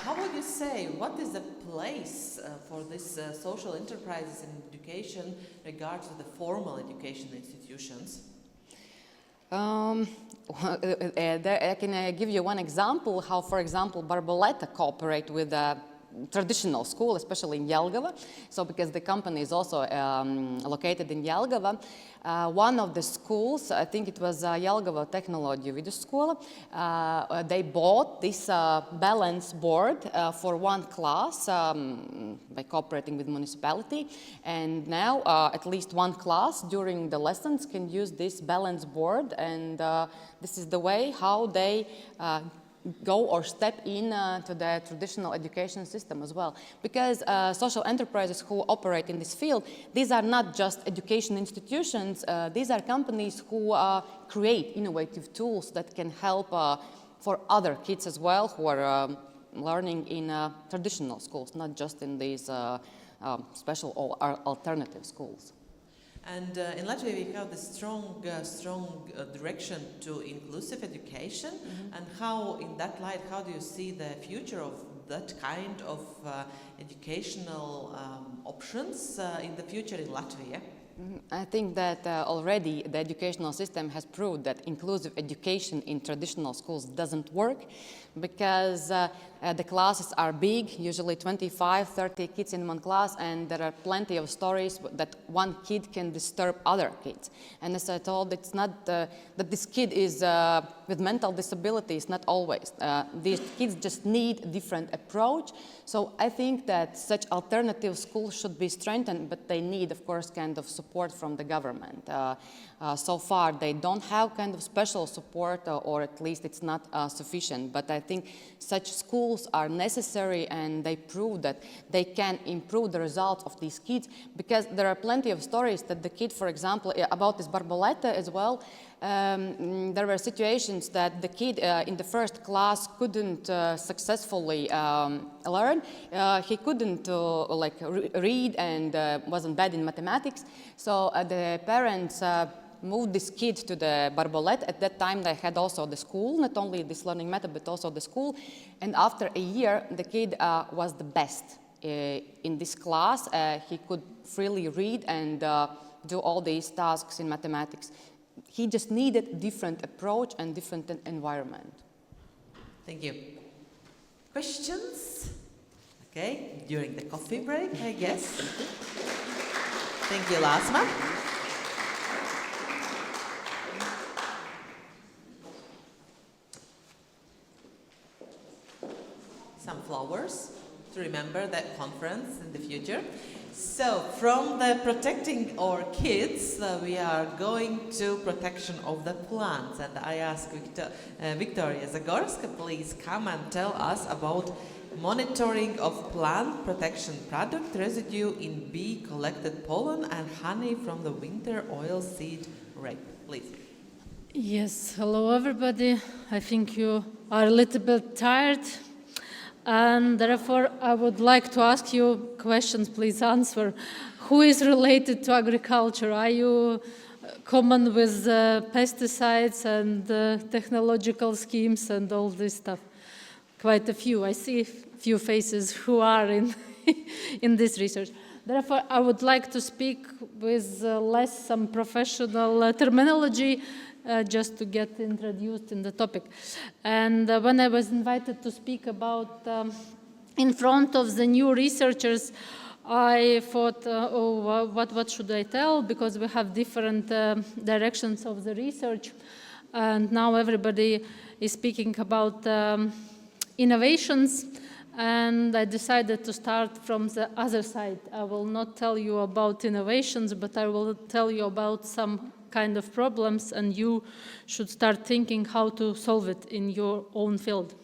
How would you say, what is the place for this social enterprises in education regards to the formal education institutions? I can give you one example how, for example, Barboletta cooperate with a traditional school, especially in Jelgava. So because the company is also located in Jelgava, one of the schools, I think it was Jelgava Tehnoloģiju Vidusskola, they bought this balance board for one class by cooperating with municipality. And now at least one class during the lessons can use this balance board. And this is the way how they go or step in to the traditional education system as well. Because social enterprises who operate in this field, these are not just education institutions, these are companies who create innovative tools that can help for other kids as well who are learning in traditional schools, not just in these special or alternative schools. And in Latvia, we have this strong direction to inclusive education. Mm-hmm. And how, in that light, how do you see the future of that kind of educational options in the future in Latvia? I think that already the educational system has proved that inclusive education in traditional schools doesn't work because the classes are big, usually 25, 30 kids in one class, and there are plenty of stories that one kid can disturb other kids. And as I told, it's not that this kid is with mental disabilities, not always. These kids just need a different approach. So I think that such alternative schools should be strengthened, but they need, of course, kind of support from the government. So far, they don't have kind of special support, or at least it's not sufficient. But I think such schools are necessary, and they prove that they can improve the results of these kids, because there are plenty of stories that the kid, for example, about this Barboletta as well, there were situations that the kid in the first class couldn't successfully learn. He couldn't read and wasn't bad in mathematics. So the parents moved this kid to the Barboletta. At that time, they had also the school, not only this learning method, but also the school. And after a year, the kid was the best in this class. He could freely read and do all these tasks in mathematics. He just needed a different approach and different environment. Thank you. Questions? Okay, during the coffee break, I guess. Thank you, Lasma. Some flowers to remember that conference in the future. So, from the protecting our kids, we are going to protection of the plants. And I ask Victoria Zagorska, please come and tell us about monitoring of plant protection product residue in bee collected pollen and honey from the winter oilseed rape. Please. Yes, hello everybody. I think you are a little bit tired, and therefore I would like to ask you questions, please answer. Who is related to agriculture? Are you common with pesticides and technological schemes and all this stuff? Quite a few. I see a few faces who are in, in this research. Therefore, I would like to speak with less some professional terminology, just to get introduced in the topic. And when I was invited to speak about in front of the new researchers, I thought, what should I tell? Because we have different directions of the research, and now everybody is speaking about innovations. And I decided to start from the other side. I will not tell you about innovations, but I will tell you about some kind of problems, and you should start thinking how to solve it in your own field.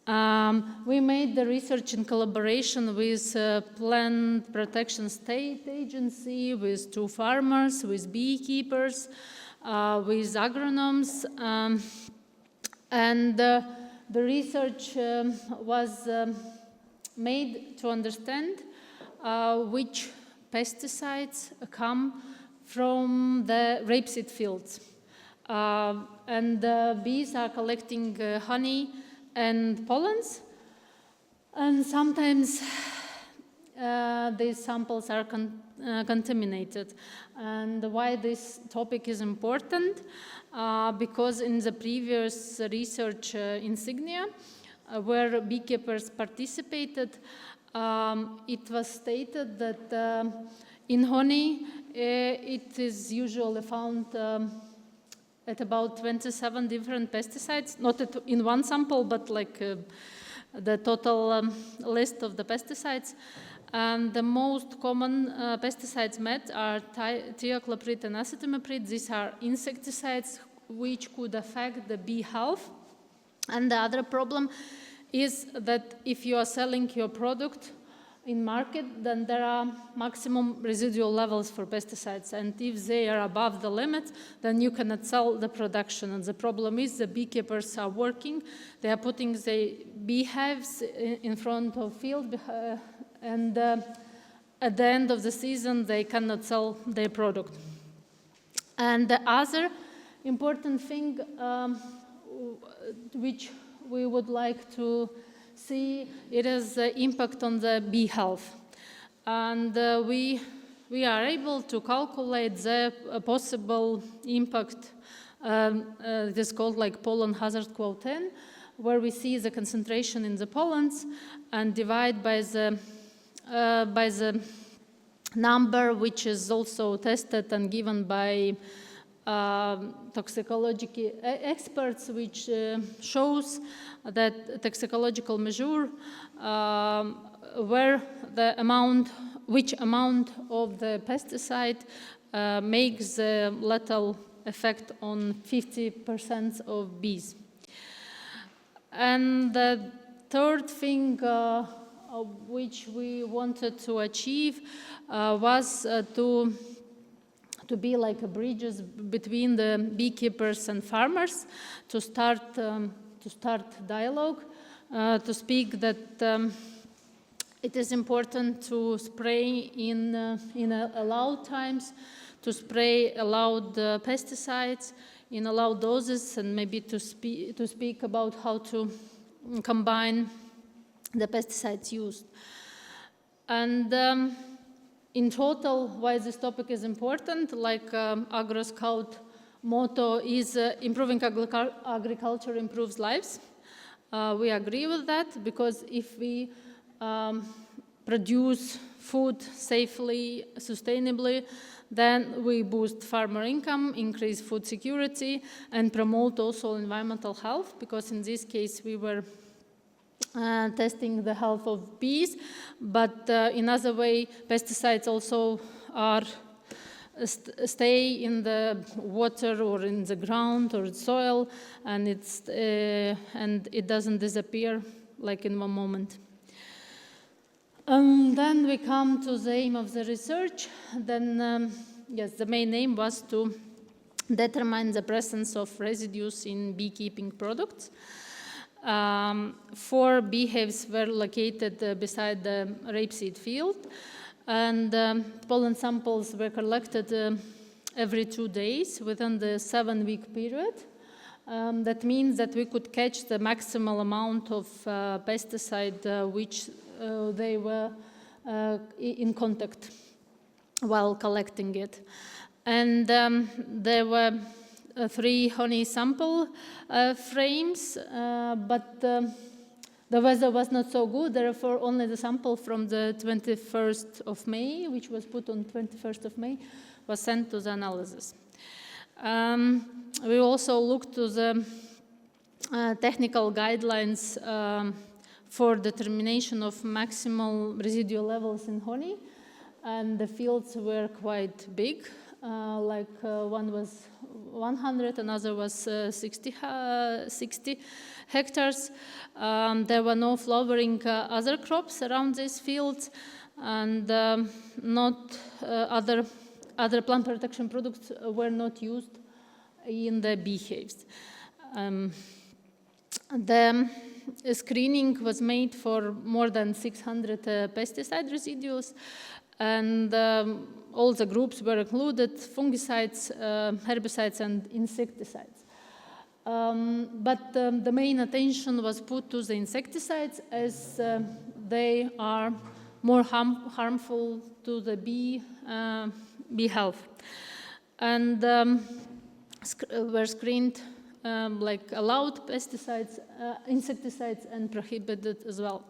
We made the research in collaboration with Plant Protection State Agency, with 2 farmers, with beekeepers, with agronomes, and the research was made to understand which pesticides come from the rapeseed fields. And the bees are collecting honey and pollens, and sometimes these samples are contaminated. And why this topic is important? Because in the previous research insignia, where beekeepers participated, it was stated that in honey, it is usually found at about 27 different pesticides, not in one sample, but like the total list of the pesticides. And the most common pesticides met are thiacloprid and acetamiprid. These are insecticides which could affect the bee health. And the other problem is that if you are selling your product in market, then there are maximum residual levels for pesticides. And if they are above the limit, then you cannot sell the production. And the problem is the beekeepers are working. They are putting the beehives in front of field, and at the end of the season, they cannot sell their product. And the other important thing which we would like to see, it is the impact on the bee health. And we are able to calculate the possible impact. It is called like pollen hazard quotient, where we see the concentration in the pollens and divide by the number which is also tested and given by toxicology experts, which shows that toxicological measure where the amount, which amount of the pesticide makes the lethal effect on 50% of bees. And the third thing which we wanted to achieve was to be like a bridges between the beekeepers and farmers, to start dialogue, to speak that it is important to spray in allowed times, to spray allowed pesticides in allowed doses, and maybe to speak about how to combine the pesticides used. And in total, why this topic is important, like AgroScout motto is improving agriculture improves lives. We agree with that, because if we produce food safely, sustainably, then we boost farmer income, increase food security, and promote also environmental health, because in this case we were testing the health of bees, but in other way, pesticides also are stay in the water or in the ground or soil, and it doesn't disappear like in one moment. Then we come to the aim of the research. Then, yes, the main aim was to determine the presence of residues in beekeeping products. 4 beehives were located beside the rapeseed field, and pollen samples were collected every 2 days within the 7-week period. That means that we could catch the maximal amount of pesticide which they were in contact while collecting it. And there were 3 honey sample frames, but the weather was not so good, therefore only the sample from the 21st of May, which was put on 21st of May, was sent to the analysis. We also looked to the technical guidelines for determination of maximal residual levels in honey, and the fields were quite big. One was 100, another was 60 hectares. There were no flowering other crops around these fields, and not other plant protection products were not used in the beehives. The screening was made for more than 600 pesticide residues, and all the groups were included: fungicides, herbicides, and insecticides. But the main attention was put to the insecticides, as they are more harmful to the bee health. And were screened like allowed pesticides, insecticides, and prohibited as well.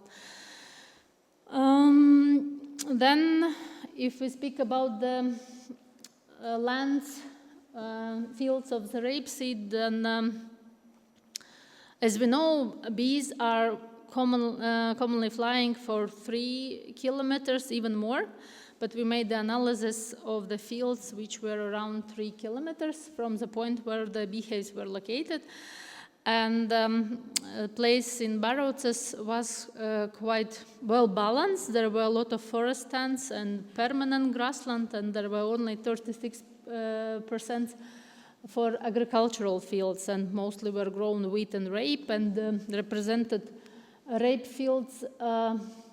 Then, if we speak about the lands, fields of the rapeseed, then as we know, bees are commonly flying for 3 kilometers, even more, but we made the analysis of the fields which were around 3 kilometers from the point where the beehives were located. And a place in Barotses was quite well balanced. There were a lot of forest stands and permanent grassland, and there were only 36% for agricultural fields, and mostly were grown wheat and rape, and represented rape fields.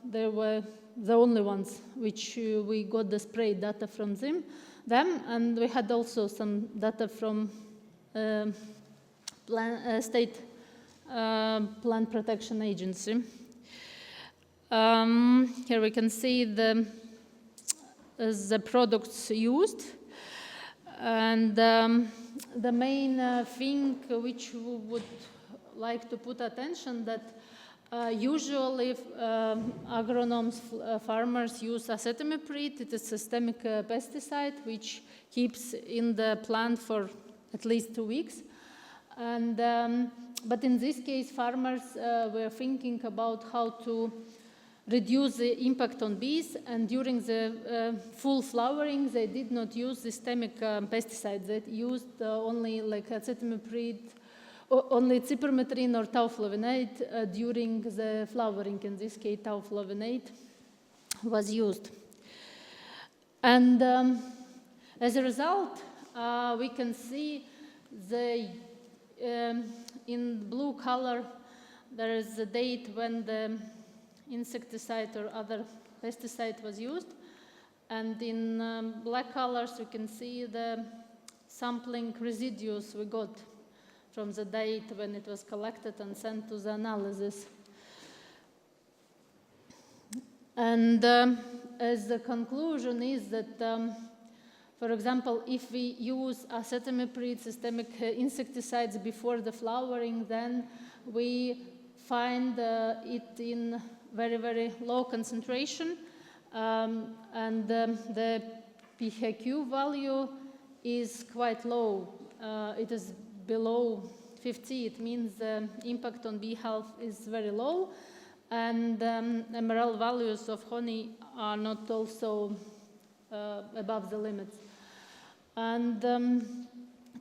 They were the only ones which we got the spray data from them, and we had also some data from State Plant Protection Agency. Here we can see the products used, and the main thing which we would like to put attention that usually agronomes, farmers use acetamiprid. It is a systemic pesticide which keeps in the plant for at least 2 weeks. And, but in this case, farmers were thinking about how to reduce the impact on bees, and during the full flowering, they did not use systemic pesticides. They used only like acetamiprid, only cypermethrin or tauflavinate during the flowering. In this case, tauflavinate was used. And as a result, we can see the in blue color, there is the date when the insecticide or other pesticide was used. And in black colors, we can see the sampling residues we got from the date when it was collected and sent to the analysis. And as the conclusion is that for example, if we use acetamiprid systemic insecticides before the flowering, then we find it in very, very low concentration, and the PHQ value is quite low. It is below 50. It means the impact on bee health is very low, and MRL values of honey are not also above the limits. And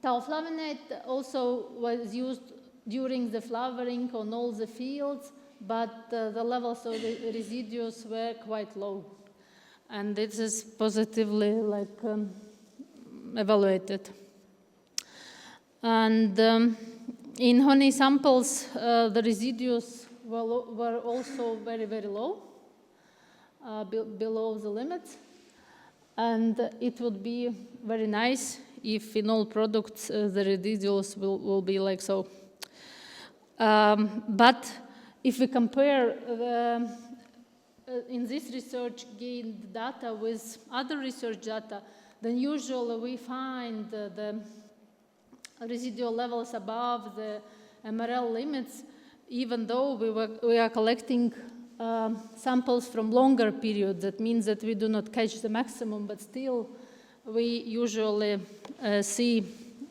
tauflavinate also was used during the flowering on all the fields, but the levels of the residues were quite low. And this is positively evaluated. And in honey samples, the residues were also very, very low, below the limits. And it would be very nice if in all products the residuals will be like so. But if we compare in this research gained data with other research data, then usually we find the residual levels above the MRL limits, even though we are collecting samples from longer periods. That means that we do not catch the maximum, but still we usually see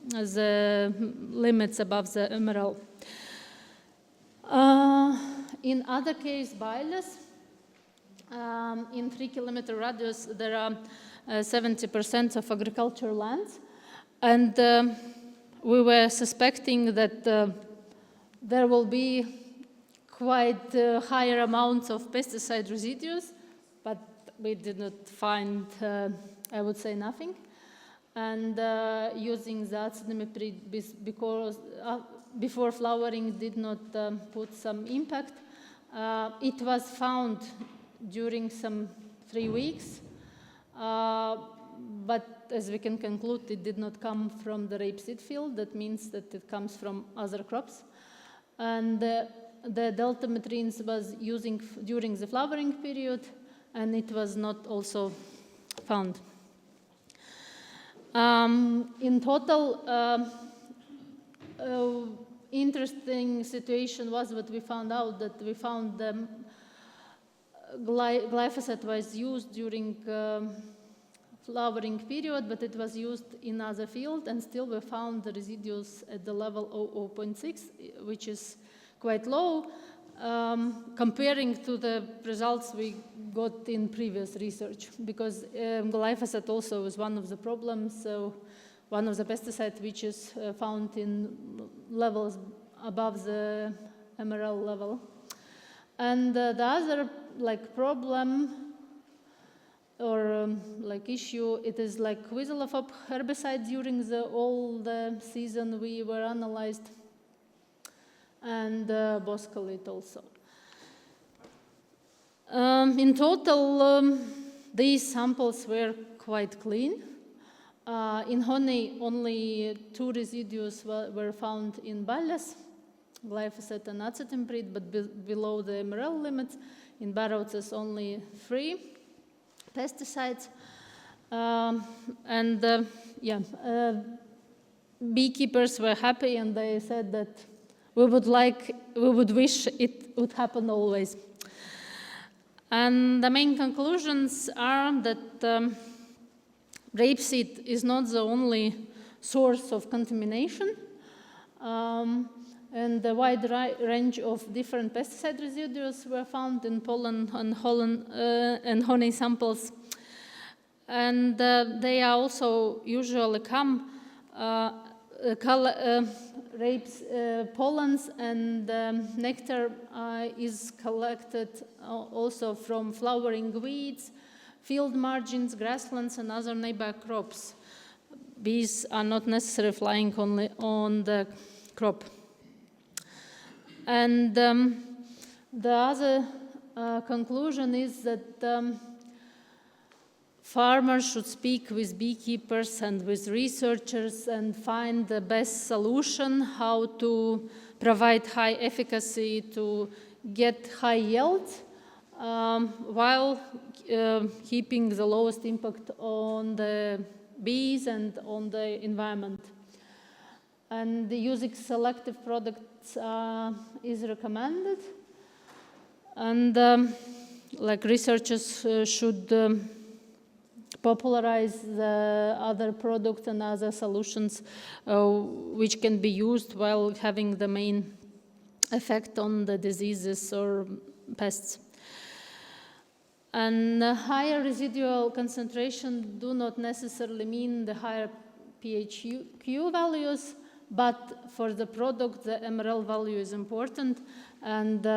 the limits above the MRL. In other case, biles, in 3 kilometer radius, there are 70% of agricultural lands, and we were suspecting that there will be quite higher amounts of pesticide residues, but we did not find, I would say, nothing. And using the azidimetry because before flowering did not put some impact. It was found during some 3 weeks, but as we can conclude, it did not come from the rapeseed field. That means that it comes from other crops. And the delta metrines was using during the flowering period, and it was not also found. In total, interesting situation was what we found out, that we found the glyphosate was used during flowering period, but it was used in other field, and still we found the residues at the level 0.6, which is quite low, comparing to the results we got in previous research, because glyphosate also is one of the problems, so one of the pesticides which is found in levels above the MRL level. And the other problem or issue, it is like Quizelafop herbicide during all the season we were analyzed, and boscolid also. In total, these samples were quite clean. In honey, only 2 residues were found in biles, glyphosate and acetamiprid, but below the MRL limits. In barrows, only 3 pesticides. Beekeepers were happy, and they said that we would wish it would happen always. And the main conclusions are that rapeseed is not the only source of contamination, and a wide range of different pesticide residues were found in pollen and honey samples. And they are also usually come pollens and nectar is collected also from flowering weeds, field margins, grasslands, and other neighbor crops. Bees are not necessarily flying only on the crop. And the other conclusion is that farmers should speak with beekeepers and with researchers and find the best solution how to provide high efficacy to get high yield while keeping the lowest impact on the bees and on the environment. And using selective products is recommended. And researchers should popularize the other products and other solutions which can be used while having the main effect on the diseases or pests. And higher residual concentration do not necessarily mean the higher pHQ values, but for the product, the MRL value is important, and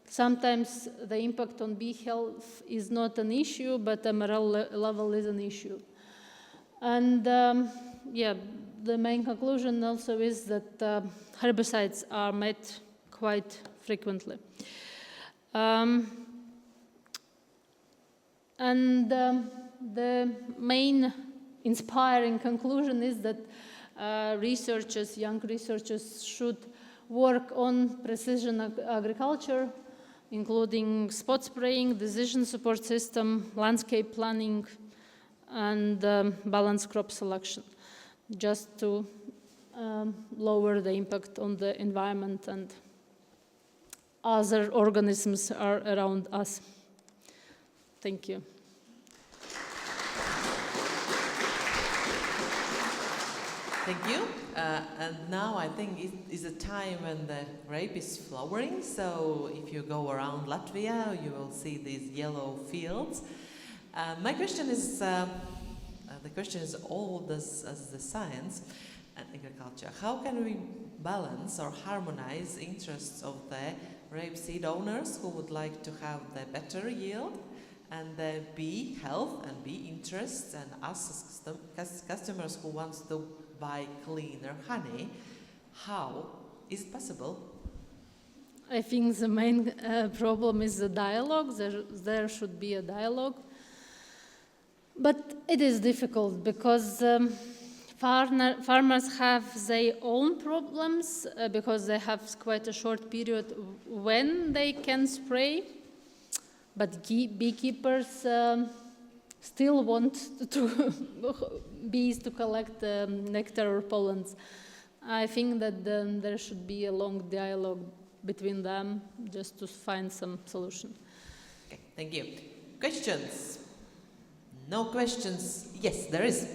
sometimes the impact on bee health is not an issue, but MRL level is an issue. And the main conclusion also is that herbicides are made quite frequently. The main inspiring conclusion is that young researchers should work on precision agriculture, including spot spraying, decision support system, landscape planning, and balanced crop selection, just to lower the impact on the environment and other organisms are around us. Thank you. Thank you. And now I think it is a time when the grape is flowering. So if you go around Latvia, you will see these yellow fields. My question is, the question is old as the science and agriculture. How can we balance or harmonize interests of the rapeseed owners who would like to have the better yield and the bee health and bee interests, and us as customers who wants to buy cleaner honey? How is it possible? I think the main problem is the dialogue. There should be a dialogue. But it is difficult because farmers have their own problems because they have quite a short period when they can spray. But beekeepers still want bees to collect nectar or pollens. I think that there should be a long dialogue between them just to find some solution. Okay, thank you. Questions? No questions? Yes, there is.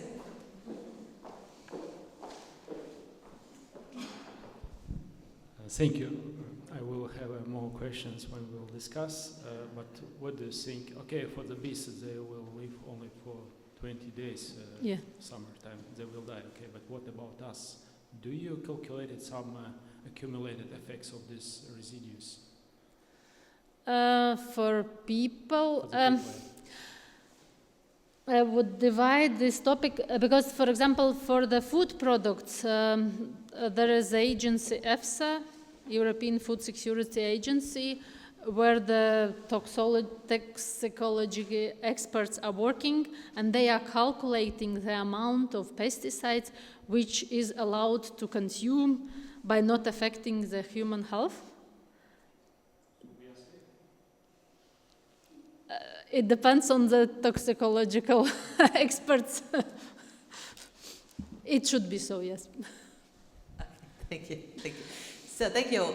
Thank you. I will have more questions when we will discuss, but what do you think? Okay, for the bees, they will live only for 20 days, summertime, they will die, okay, but what about us? Do you calculate some accumulated effects of these residues? For people, I would divide this topic because, for example, for the food products, there is the agency EFSA, European Food Security Agency, where the toxicology experts are working, and they are calculating the amount of pesticides which is allowed to consume by not affecting the human health. It depends on the toxicological experts. It should be so, yes. Thank you. Thank you. So thank you.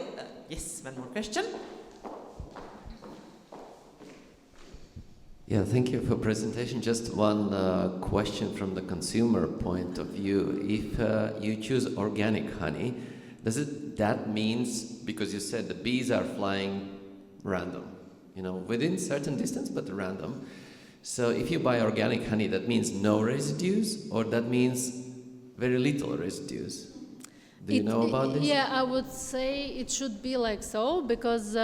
Yes, one more question. Yeah, thank you for presentation. Just one question from the consumer point of view. If you choose organic honey, that means, because you said the bees are flying random, within certain distance, but random. So if you buy organic honey, that means no residues, or that means very little residues? Do you know about this? Yeah, I would say it should be like so, because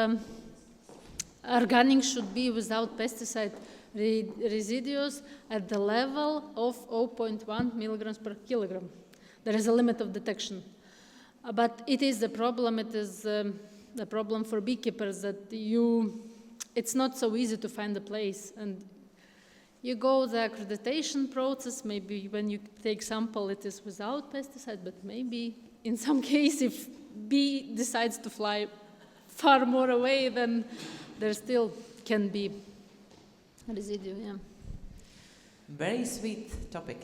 organic should be without pesticide residues at the level of 0.1 milligrams per kilogram. There is a limit of detection. But it is the problem, it is the problem for beekeepers that it's not so easy to find a place. And you go the accreditation process, maybe when you take sample it is without pesticide, but maybe in some case if bee decides to fly far more away, then there still can be residue, yeah. Very sweet topic.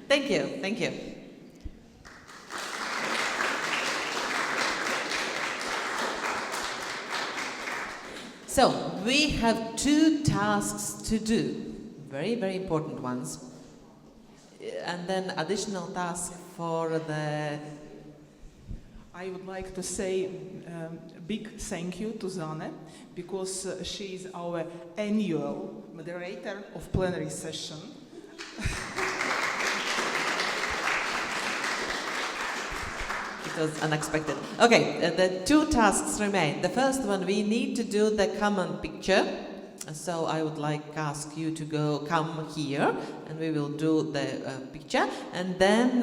Thank you, thank you. So, we have 2 tasks to do, very, very important ones, and then additional task for the... I would like to say a big thank you to Zane, because she is our annual moderator of plenary session. It was unexpected. Okay, the 2 tasks remain. The first one, we need to do the common picture So I would like ask you to come here, and we will do the picture. And then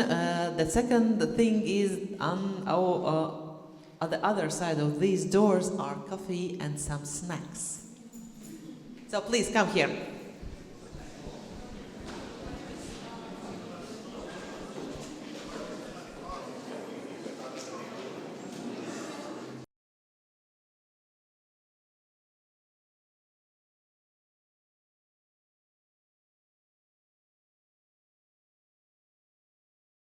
the second thing is on the other side of these doors are coffee and some snacks. So please come here.